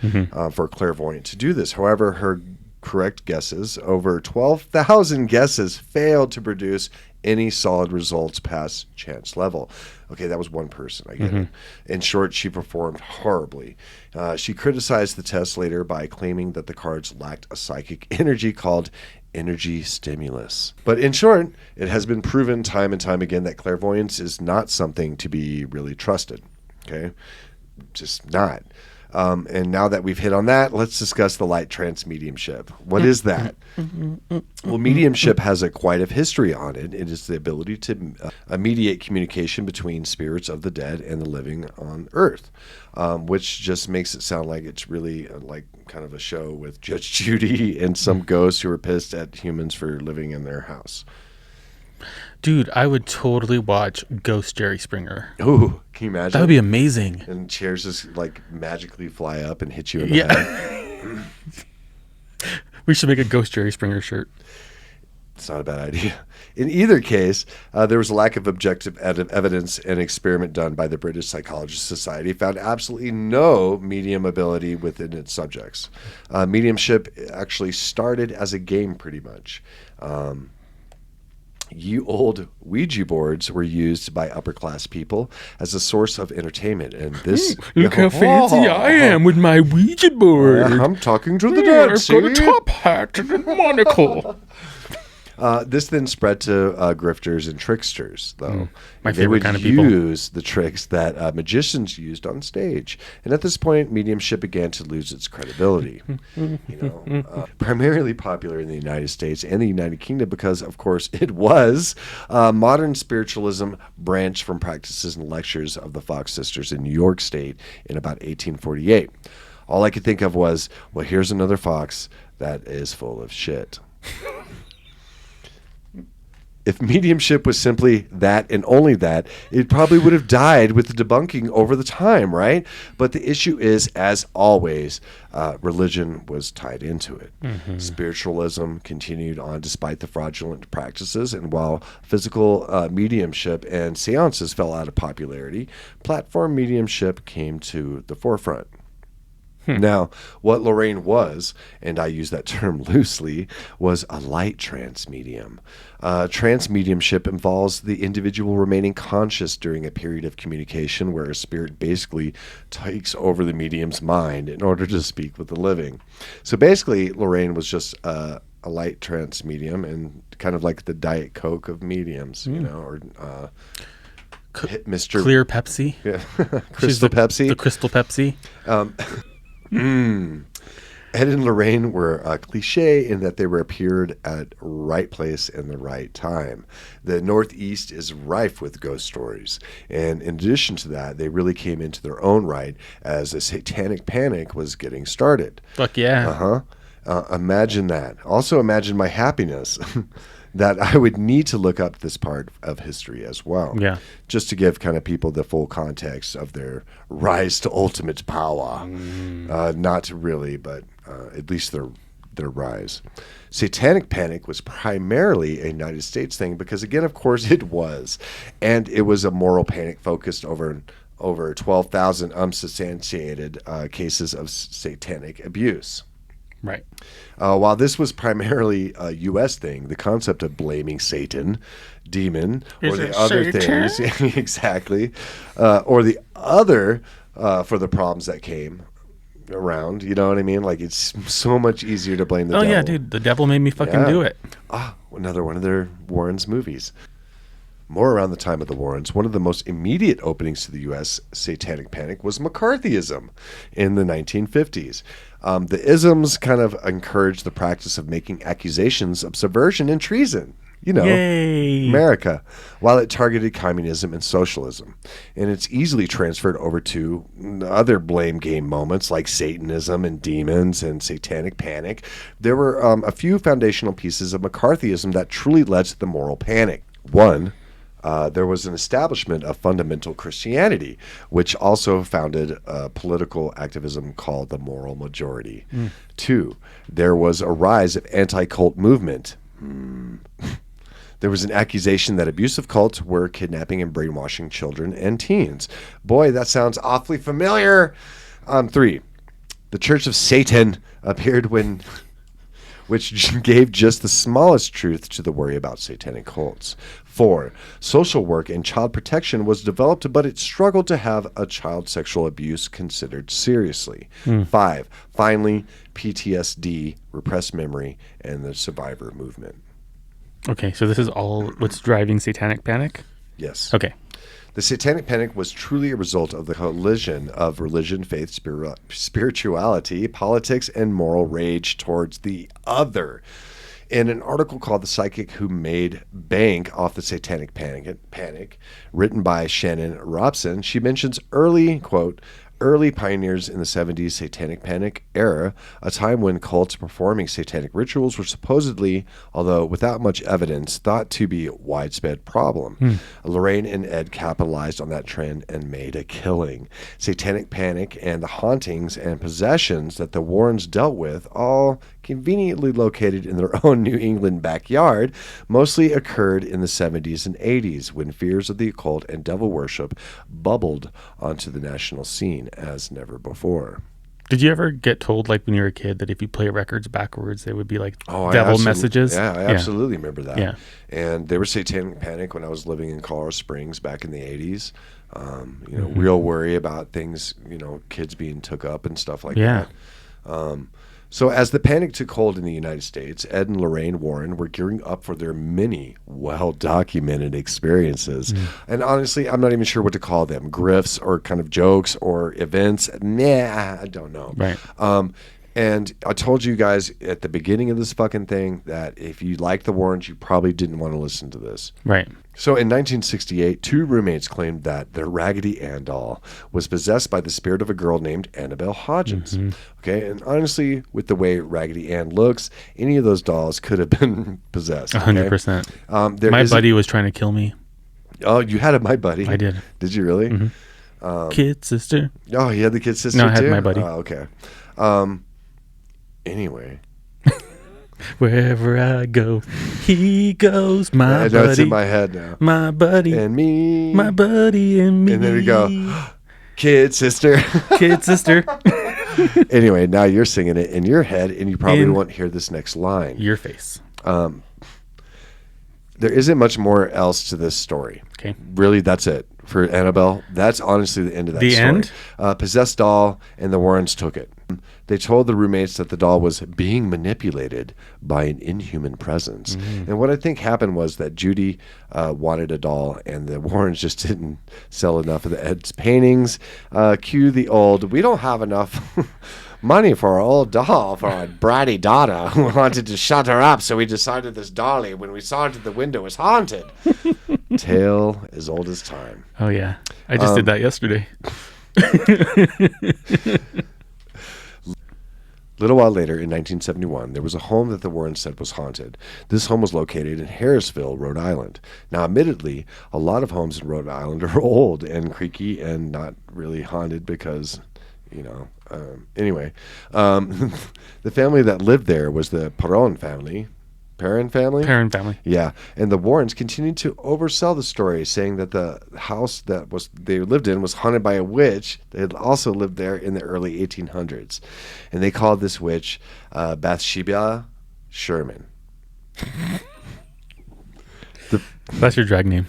for a clairvoyant to do this. However, her correct guesses, over 12,000 guesses failed to produce any solid results past chance level. Okay, that was one person. I get it. In short, she performed horribly. She criticized the test later by claiming that the cards lacked a psychic energy called energy stimulus. But in short, it has been proven time and time again that clairvoyance is not something to be really trusted. Okay? Just not. And now that we've hit on that, let's discuss the light trance mediumship. What is that? Well, mediumship has quite a history on it. It is the ability to mediate communication between spirits of the dead and the living on Earth, which just makes it sound like it's really like kind of a show with Judge Judy and some ghosts who are pissed at humans for living in their house. Dude, I would totally watch Ghost Jerry Springer. Ooh, can you imagine? That would be amazing. And chairs just like magically fly up and hit you in the head. We should make a Ghost Jerry Springer shirt. It's not a bad idea. In either case, there was a lack of objective evidence. An experiment done by the British Psychologist Society found absolutely no medium ability within its subjects. Mediumship actually started as a game pretty much. Ye old Ouija boards were used by upper class people as a source of entertainment, and this look how fancy I am with my Ouija board. I'm talking to the dead. I've got a top hat and a monocle. This then spread to grifters and tricksters, though. My favorite kind of people. They would use the tricks that magicians used on stage. And at this point, mediumship began to lose its credibility. Primarily popular in the United States and the United Kingdom because, of course, it was. Modern spiritualism branched from practices and lectures of the Fox sisters in New York State in about 1848. All I could think of was, well, here's another fox that is full of shit. If mediumship was simply that and only that, it probably would have died with the debunking over the time, right? But the issue is, as always, religion was tied into it. Spiritualism continued on despite the fraudulent practices, and while physical mediumship and seances fell out of popularity, platform mediumship came to the forefront. Now, what Lorraine was, and I use that term loosely, was a light trance medium. Trance mediumship involves the individual remaining conscious during a period of communication where a spirit basically takes over the medium's mind in order to speak with the living. So basically, Lorraine was just a light trance medium and kind of like the Diet Coke of mediums, or Mr. Clear Pepsi. Yeah. Crystal Pepsi. The Crystal Pepsi. Ed and Lorraine were a cliche in that they were appeared at right place in the right time. The Northeast is rife with ghost stories, and in addition to that, they really came into their own right as a satanic panic was getting started. Fuck yeah. Imagine that. Also imagine my happiness that I would need to look up this part of history as well. Yeah. Just to give kind of people the full context of their rise to ultimate power. Not really, but at least their rise. Satanic panic was primarily a United States thing because, again, of course, it was. And it was a moral panic focused over 12,000 unsubstantiated cases of satanic abuse. Right. While this was primarily a U.S. thing, the concept of blaming Satan, demon, or the other things, exactly, or the other for the problems that came around, you know what I mean? Like, it's so much easier to blame the devil. Oh, yeah, dude, the devil made me fucking do it. Another one of their Warrens movies. More around the time of the Warrens, one of the most immediate openings to the U.S. satanic panic was McCarthyism in the 1950s. The isms kind of encouraged the practice of making accusations of subversion and treason. Yay. America, while it targeted communism and socialism. And it's easily transferred over to other blame game moments like Satanism and demons and satanic panic. There were a few foundational pieces of McCarthyism that truly led to the moral panic. One, there was an establishment of fundamental Christianity, which also founded a political activism called the moral majority. Two, there was a rise of anti-cult movement. There was an accusation that abusive cults were kidnapping and brainwashing children and teens. Boy, that sounds awfully familiar. Three, the Church of Satan appeared when which gave just the smallest truth to the worry about satanic cults. 4. Social work and child protection was developed, but it struggled to have a child sexual abuse considered seriously. 5. Finally, PTSD, repressed memory, and the survivor movement. Okay, so this is all what's driving satanic panic? Yes. Okay. The satanic panic was truly a result of the collision of religion, faith, spirituality, politics, and moral rage towards the other. In an article called "The Psychic Who Made Bank Off the Satanic Panic," written by Shannon Robson, she mentions early pioneers in the 70s satanic panic era, a time when cults performing satanic rituals were supposedly, although without much evidence, thought to be a widespread problem. Lorraine and Ed capitalized on that trend and made a killing. Satanic panic and the hauntings and possessions that the Warrens dealt with, all conveniently located in their own New England backyard, mostly occurred in the 70s and 80s when fears of the occult and devil worship bubbled onto the national scene as never before. Did you ever get told, like when you were a kid, that if you play records backwards, they would be like devil messages? Yeah, I absolutely remember that. Yeah. And there was satanic panic when I was living in Colorado Springs back in the 80s. Real worry about things, kids being took up and stuff like that. So as the panic took hold in the United States, Ed and Lorraine Warren were gearing up for their many well-documented experiences. And honestly, I'm not even sure what to call them. Grifts or kind of jokes or events. I don't know. Right. And I told you guys at the beginning of this fucking thing that if you like the Warrens, you probably didn't want to listen to this. Right. So in 1968, 2 roommates claimed that their Raggedy Ann doll was possessed by the spirit of a girl named Annabelle Hodgins. Okay, and honestly, with the way Raggedy Ann looks, any of those dolls could have been possessed. 100%. My buddy was trying to kill me. Oh, you had My Buddy? I did. Did you really? Kid sister. Oh, you had the kid sister No, I had too? My Buddy. Oh, okay. Anyway. Wherever I go, he goes, my buddy. It's in my head now. My buddy. And me. My buddy and me. And then we go, kid sister. Kid sister. Anyway, now you're singing it in your head, and you probably won't hear this next line. Your face. There isn't much more else to this story. Okay. Really, that's it. For Annabelle, that's honestly the end of that story. The end? Possessed doll, and the Warrens took it. They told the roommates that the doll was being manipulated by an inhuman presence. And what I think happened was that Judy wanted a doll, and the Warrens just didn't sell enough of the Ed's paintings. Cue the old, we don't have enough money for our old doll for our bratty daughter who wanted to shut her up, so we decided this dolly, when we saw it at the window, was haunted. Tale as old as time. Oh, yeah. I just did that yesterday. A little while later, in 1971, there was a home that the Warrens said was haunted. This home was located in Harrisville, Rhode Island. Now, admittedly, a lot of homes in Rhode Island are old and creaky and not really haunted because, anyway. The family that lived there was the Perron family. Perron family? Yeah. And the Warrens continued to oversell the story, saying that the house that they lived in was haunted by a witch that had also lived there in the early 1800s. And they called this witch Bathsheba Sherman. That's your drag name.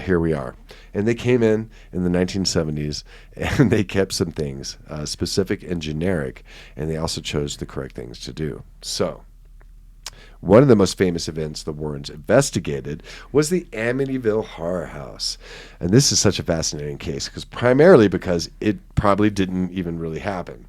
Here we are. And they came in the 1970s, and they kept some things specific and generic, and they also chose the correct things to do. So one of the most famous events the Warrens investigated was the Amityville Horror House. And this is such a fascinating case primarily because it probably didn't even really happen.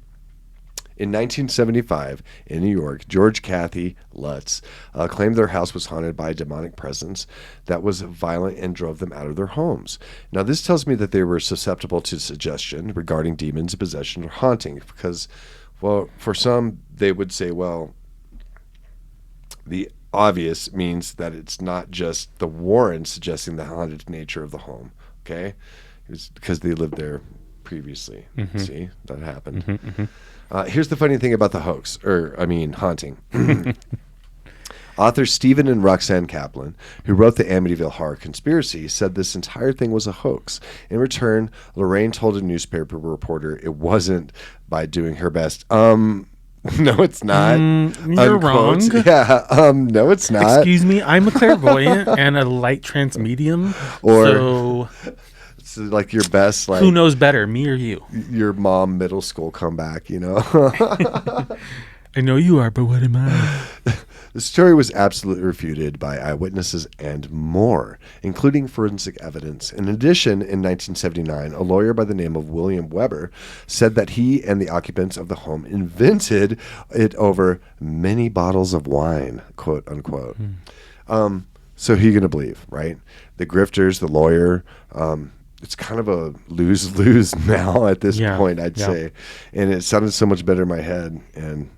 In 1975, in New York, George Cathy Lutz claimed their house was haunted by a demonic presence that was violent and drove them out of their homes. Now, this tells me that they were susceptible to suggestion regarding demons, possession, or haunting because, well, for some, they would say, well, the obvious means that it's not just the Warrens suggesting the haunted nature of the home, okay? It's because they lived there previously. See, that happened. Here's the funny thing about the haunting. Author Stephen and Roxanne Kaplan, who wrote the Amityville Horror Conspiracy, said this entire thing was a hoax. In return, Lorraine told a newspaper reporter it wasn't by doing her best. No, it's not. You're wrong. Yeah. No, it's not. Excuse me. I'm a clairvoyant and a light trance medium. Or- so It's like your best, like who knows better, me or you? your mom middle school comeback, you know? I know you are, but what am I? The story was absolutely refuted by eyewitnesses and more, including forensic evidence. In addition, in 1979, a lawyer by the name of William Weber said that he and the occupants of the home invented it over many bottles of wine, quote unquote. So who are you going to believe, right? The grifters, the lawyer, it's kind of a lose-lose now at this point, I'd say. And it sounded so much better in my head and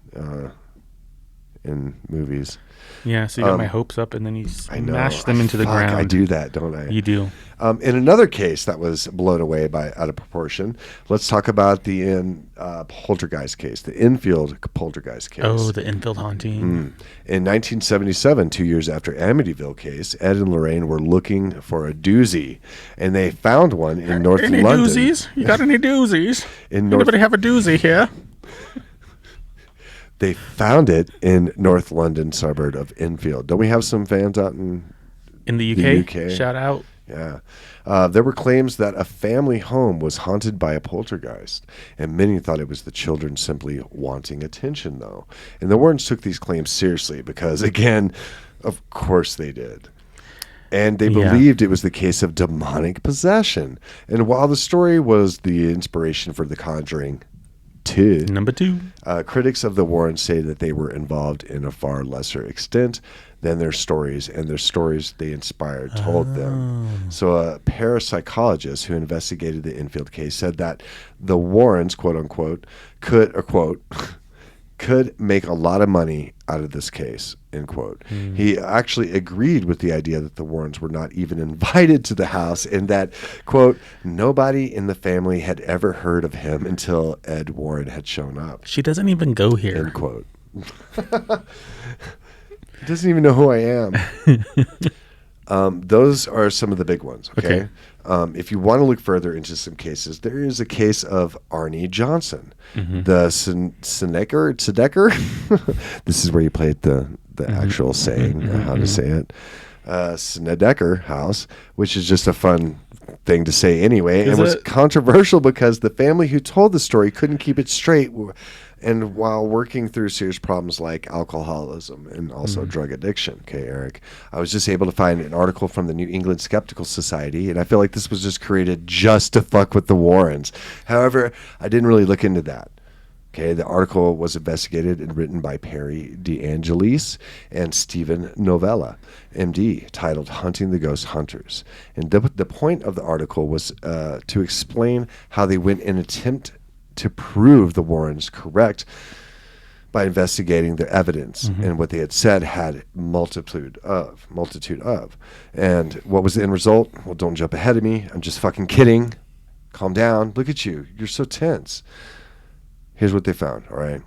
in movies. Yeah, so you got my hopes up and then you smash them into the Fuck, ground. I do that, don't I? You do. In another case that was blown away by out of proportion, let's talk about the poltergeist case, the infield poltergeist case. Oh, the infield haunting. In 1977, 2 years after Amityville case, Ed and Lorraine were looking for a doozy, and they found one in North Any London. doozies? You got any doozies? In North- Anybody have a doozy here? They found it in North London suburb of Enfield. Don't we have some fans out in In the UK? The UK. Shout out. Yeah. There were claims that a family home was haunted by a poltergeist, and many thought it was the children simply wanting attention, though. And the Warrens took these claims seriously because, again, of course they did. And they believed it was the case of demonic possession. And while the story was the inspiration for the CONjuring 2, Number 2. critics of the Warrens say that they were involved in a far lesser extent than their stories, and their stories they inspired told them. So a parapsychologist who investigated the Enfield case said that the Warrens, quote unquote, could make a lot of money out of this case, end quote. He actually agreed with the idea that the Warrens were not even invited to the house and that, quote, nobody in the family had ever heard of him until Ed Warren had shown up, She doesn't even go here. end quote. He doesn't even know who I am. Those are some of the big ones, okay? If you want to look further into some cases, there is a case of Arnie Johnson, the Sedecker. This is where you played the actual saying, how to say it. Snedeker house, which is just a fun thing to say anyway. Is and was it? controversial because the family who told the story couldn't keep it straight. And while working through serious problems like alcoholism and also drug addiction, okay, Eric, I was just able to find an article from the New England Skeptical Society, and I feel like this was just created just to fuck with the Warrens. However, I didn't really look into that. Okay, the article was investigated and written by Perry DeAngelis and Stephen Novella, MD, titled Hunting the Ghost Hunters. And the point of the article was to explain how they went in an attempt to prove the Warrens correct by investigating their evidence and what they had said had multitude of. And what was the end result? Well, don't jump ahead of me. I'm just fucking kidding. Calm down. Look at you. You're so tense. Here's what they found, all right?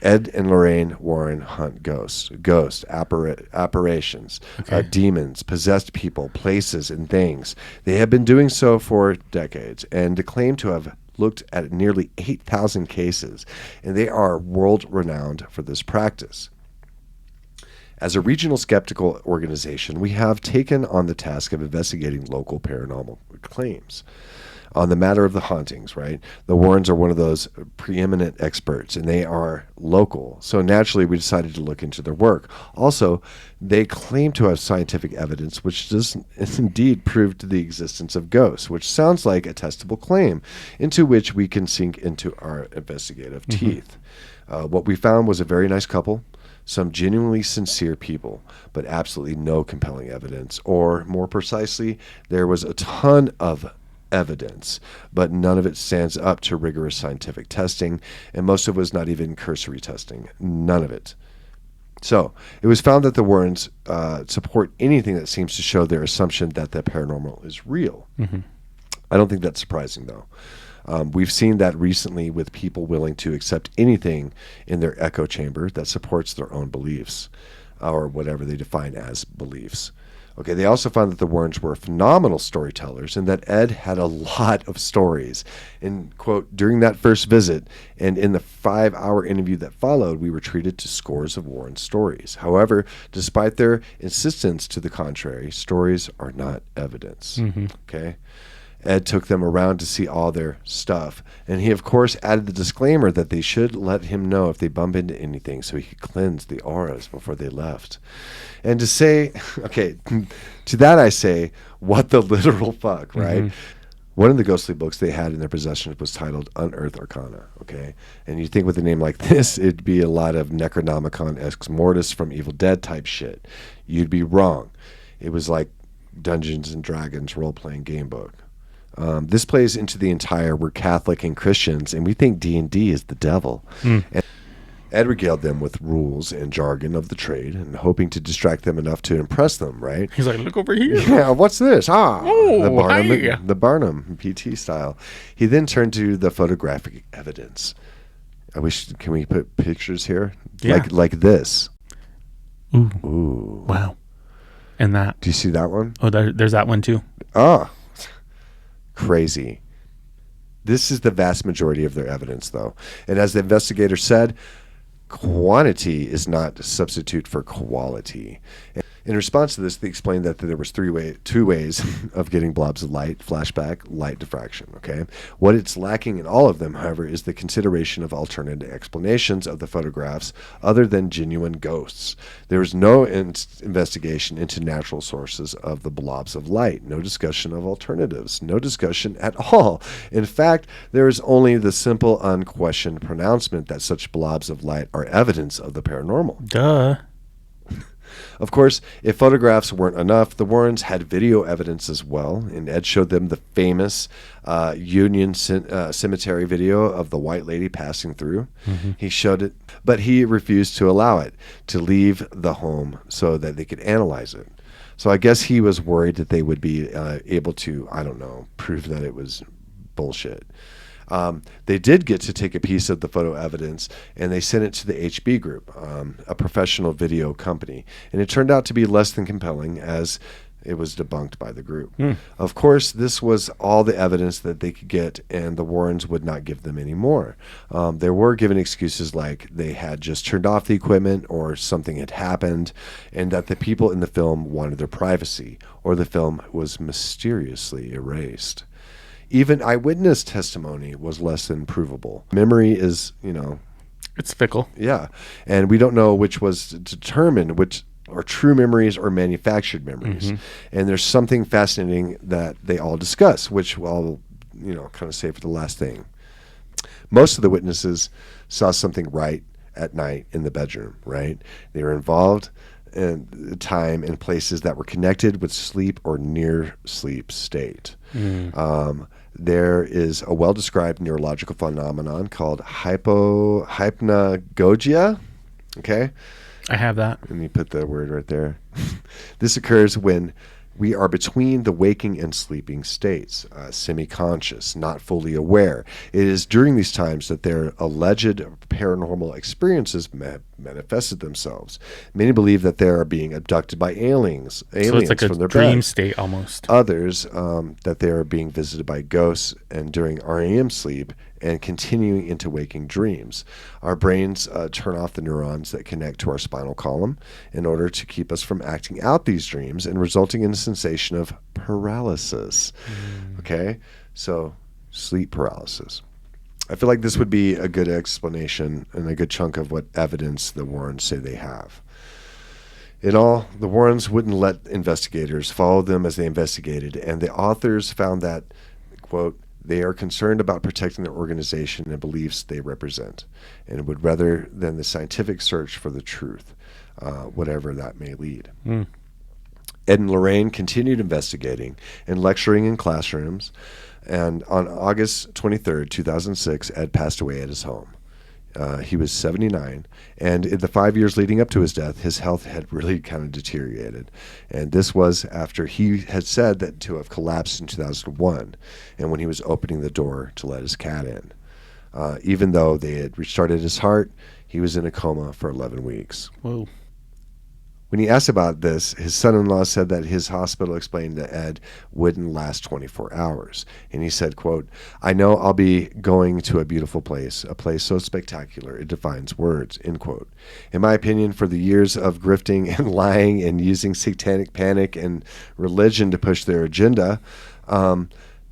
Ed and Lorraine Warren hunt ghosts, apparitions, demons, possessed people, places, and things. They have been doing so for decades and claim to have looked at nearly 8,000 cases, and they are world-renowned for this practice. As a regional skeptical organization, we have taken on the task of investigating local paranormal claims. On the matter of the hauntings, right? The Warrens are one of those preeminent experts, and they are local. So naturally, we decided to look into their work. Also, they claim to have scientific evidence, which does indeed prove to the existence of ghosts, which sounds like a testable claim, into which we can sink into our investigative teeth. What we found was a very nice couple, some genuinely sincere people, but absolutely no compelling evidence. Or more precisely, there was a ton of evidence, but none of it stands up to rigorous scientific testing, and most of it was not even cursory testing. None of it. So it was found that the Warrens support anything that seems to show their assumption that the paranormal is real. I don't think that's surprising, though. We've seen that recently with people willing to accept anything in their echo chamber that supports their own beliefs, or whatever they define as beliefs. Okay, they also found that the Warrens were phenomenal storytellers and that Ed had a lot of stories. And, quote, during that first visit and in the 5-hour interview that followed, we were treated to scores of Warren stories. However, despite their insistence to the contrary, stories are not evidence. Okay? Ed took them around to see all their stuff, and he, of course, added the disclaimer that they should let him know if they bump into anything so he could cleanse the auras before they left. And to say, okay, to that I say, what the literal fuck, right? One of the ghostly books they had in their possession was titled Unearthed Arcana, okay? And you think with a name like this, it'd be a lot of Necronomicon Ex Mortis from Evil Dead type shit. You'd be wrong. It was like Dungeons and Dragons role-playing game book. This plays into the entire we're Catholic and Christians, and we think D&D is the devil. And Ed regaled them with rules and jargon of the trade, and hoping to distract them enough to impress them, right? He's like, look over here. Yeah, what's this? Oh, the Barnum PT style. He then turned to the photographic evidence. Can we put pictures here? Yeah. Like this. Ooh. Wow. And that. Do you see that one? Oh, there's that one too. Oh, crazy. This is the vast majority of their evidence, though. And as the investigator said, quantity is not a substitute for quality. In response to this, they explained that there was two ways of getting blobs of light: flashback, light diffraction. Okay, what it's lacking in all of them, however, is the consideration of alternative explanations of the photographs other than genuine ghosts. There was no investigation into natural sources of the blobs of light, no discussion of alternatives, no discussion at all. In fact, there is only the simple, unquestioned pronouncement that such blobs of light are evidence of the paranormal. Duh. Of course, if photographs weren't enough, the Warrens had video evidence as well, and Ed showed them the famous Union Cemetery video of the white lady passing through. He showed it, but he refused to allow it to leave the home so that they could analyze it. So I guess he was worried that they would be able to, I don't know, prove that it was bullshit. They did get to take a piece of the photo evidence, and they sent it to the HB Group, a professional video company. And it turned out to be less than compelling, as it was debunked by the group. Of course, this was all the evidence that they could get, and the Warrens would not give them any more. They were given excuses like they had just turned off the equipment, or something had happened, and that the people in the film wanted their privacy, or the film was mysteriously erased. Even eyewitness testimony was less than provable. Memory is, It's fickle. yeah. And we don't know which was determined, which are true memories or manufactured memories. And there's something fascinating that they all discuss, which I'll, kind of say for the last thing. Most of the witnesses saw something right at night in the bedroom, right? They were involved in time and places that were connected with sleep or near sleep state. There is a well-described neurological phenomenon called hypnagogia. Okay? I have that. And you put the word right there. This occurs when we are between the waking and sleeping states, semi-conscious, not fully aware. It is during these times that their alleged paranormal experiences manifested themselves. Many believe that they are being abducted by aliens So it's like from a their dream beds. state almost. Others that they are being visited by ghosts and during REM sleep and continuing into waking dreams. Our brains turn off the neurons that connect to our spinal column in order to keep us from acting out these dreams and resulting in a sensation of paralysis. Okay? So, sleep paralysis. I feel like this would be a good explanation and a good chunk of what evidence the Warrens say they have. In all, the Warrens wouldn't let investigators follow them as they investigated, and the authors found that, quote, they are concerned about protecting their organization and beliefs they represent, and would rather than the scientific search for the truth, whatever that may lead. Ed and Lorraine continued investigating and lecturing in classrooms, and on August 23rd, 2006, Ed passed away at his home. He was 79, and in the 5 years leading up to his death, his health had really kind of deteriorated. And this was after he had said that to have collapsed in 2001, and when he was opening the door to let his cat in. Even though they had restarted his heart, he was in a coma for 11 weeks. Whoa. When he asked about this, his son-in-law said that his hospital explained that Ed wouldn't last 24 hours. And he said, quote, "I know I'll be going to a beautiful place, a place so spectacular it defines words," end quote. In my opinion, for the years of grifting and lying and using satanic panic and religion to push their agenda,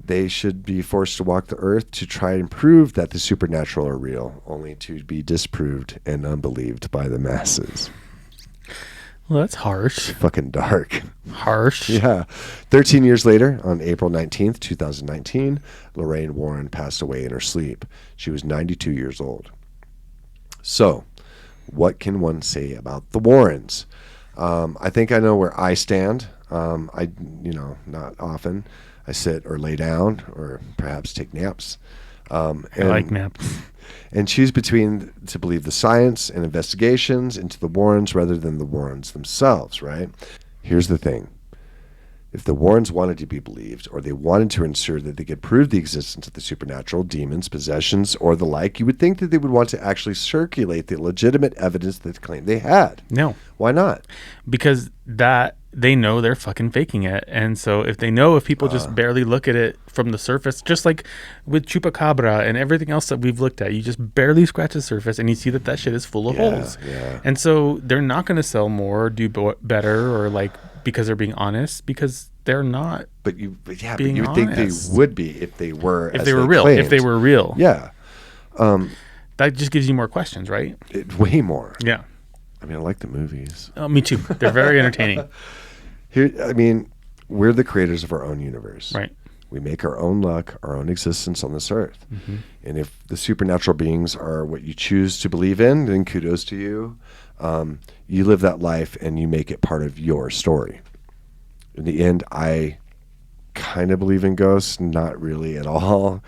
they should be forced to walk the earth to try and prove that the supernatural are real, only to be disproved and unbelieved by the masses. Well, that's harsh. Fucking dark. Harsh. Yeah. 13 years later, on April 19th, 2019, Lorraine Warren passed away in her sleep. She was 92 years old. So, what can one say about the Warrens? I think I know where I stand. Not often. I sit or lay down or perhaps take naps. I like naps. And choose between to believe the science and investigations into the Warrens rather than the Warrens themselves, right? Here's the thing. If the Warrens wanted to be believed, or they wanted to ensure that they could prove the existence of the supernatural, demons, possessions, or the like, you would think that they would want to actually circulate the legitimate evidence that they claimed they had. No. Why not? Because they know they're fucking faking it. And so if people just barely look at it from the surface, just like with Chupacabra and everything else that we've looked at, you just barely scratch the surface and you see that shit is full of holes. Yeah. And so they're not going to sell more or do better or because they're being honest, because they're not. But you would honest. think they would be if they were. If they were real. Claimed. If they were real. Yeah. That just gives you more questions, right? Way more. Yeah. I mean, I like the movies. Oh, me too. They're very entertaining. We're the creators of our own universe. Right. We make our own luck, our own existence on this earth. Mm-hmm. And if the supernatural beings are what you choose to believe in, then kudos to you. You live that life and you make it part of your story. In the end, I kind of believe in ghosts, not really at all.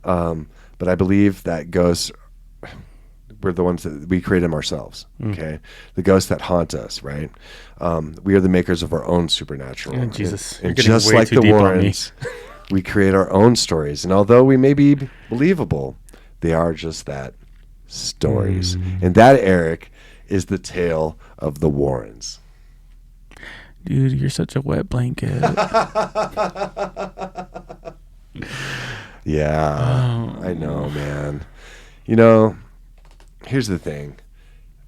But I believe that ghosts, we're the ones that we create them ourselves. Okay. The ghosts that haunt us, right? We are the makers of our own supernatural. Oh, Jesus. And just like the Warrens, we create our own stories. And although we may be believable, they are just that, stories. And that, Eric, is the tale of the Warrens. Dude, you're such a wet blanket. Yeah, I know, man. Here's the thing.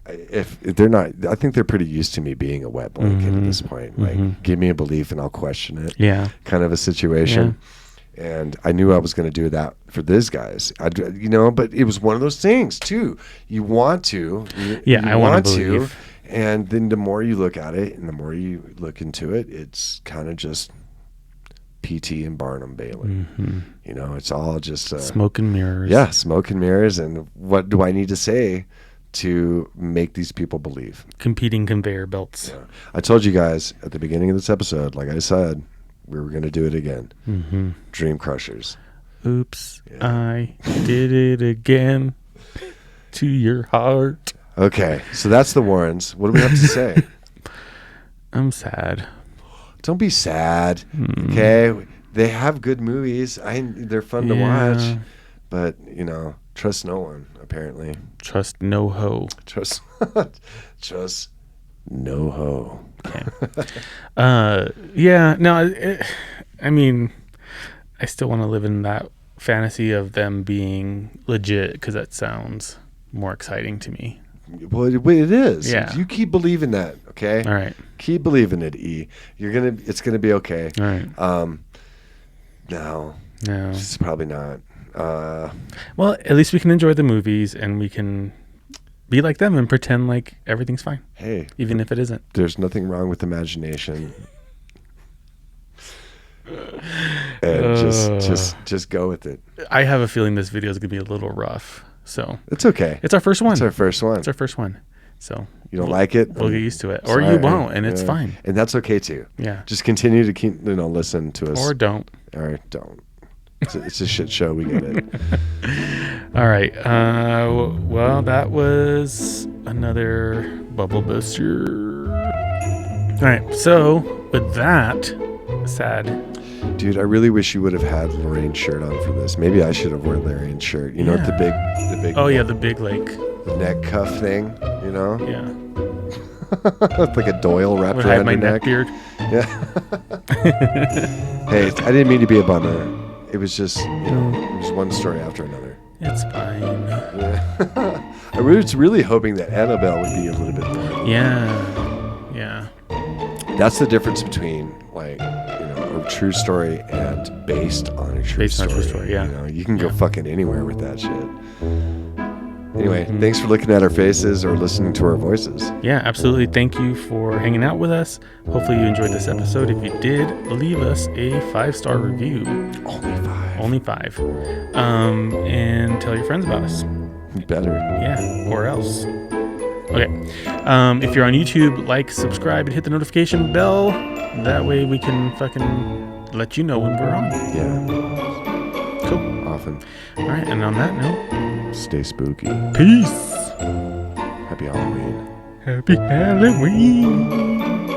If they're not, I think they're pretty used to me being a wet blanket at this point. Like, give me a belief and I'll question it. Yeah. Kind of a situation. Yeah. And I knew I was going to do that for these guys. But it was one of those things too. You want to. I want to believe. And then the more you look at it and the more you look into it, it's kind of just PT and Barnum Bailey. It's all just smoke and mirrors. Yeah, smoke and mirrors. And what do I need to say to make these people believe? Competing conveyor belts. Yeah. I told you guys at the beginning of this episode, like I said, we were going to do it again. Dream crushers. Oops, yeah. I did it again to your heart. Okay, so that's the Warrens. What do we have to say? I'm sad. Don't be sad. Okay, they have good movies. They're fun to watch, but trust no one. Apparently, trust no hoe. Trust no hoe. Okay. No. I mean, I still want to live in that fantasy of them being legit because that sounds more exciting to me. Well, it is. Yeah. You keep believing that, okay? All right. Keep believing it, E. It's gonna be okay. All right. No. It's probably not. Well, at least we can enjoy the movies and we can be like them and pretend like everything's fine. Hey. Even if it isn't. There's nothing wrong with imagination. And just go with it. I have a feeling this video is gonna be a little rough. So it's okay. It's our first one. It's our first one. So you don't like it? We'll get used to it. Or you won't, and it's fine. And that's okay too. Yeah. Just continue to keep listen to us. Or don't. Or don't. It's a shit show. We get it. All right. Well, that was another bubble buster. All right. So with that, sad. Dude, I really wish you would have had Lorraine's shirt on for this. Maybe I should have worn Lorraine's shirt. You know, the big. Oh yeah, the big the neck cuff thing. Yeah. With like a Doyle wrapped Would hide around my your neck neck. beard. Yeah. Hey, I didn't mean to be a bummer. It was just, it was one story after another. It's fine. Yeah. I was really hoping that Annabelle would be a little bit more. Yeah. That's the difference between like, a true story and based on a true Based on story. a true story, yeah. You can go fucking anywhere with that shit. Anyway, Mm-hmm. thanks for looking at our faces or listening to our voices. Yeah, absolutely. Thank you for hanging out with us. Hopefully you enjoyed this episode. If you did, leave us a 5-star review. Only 5. And tell your friends about us. Better. Yeah, or else. Okay. If you're on YouTube, like, subscribe, and hit the notification bell. That way we can fucking let you know when we're on. Yeah. Cool. Often. All right, and on that note, Stay spooky. peace. Happy Halloween. Happy Halloween.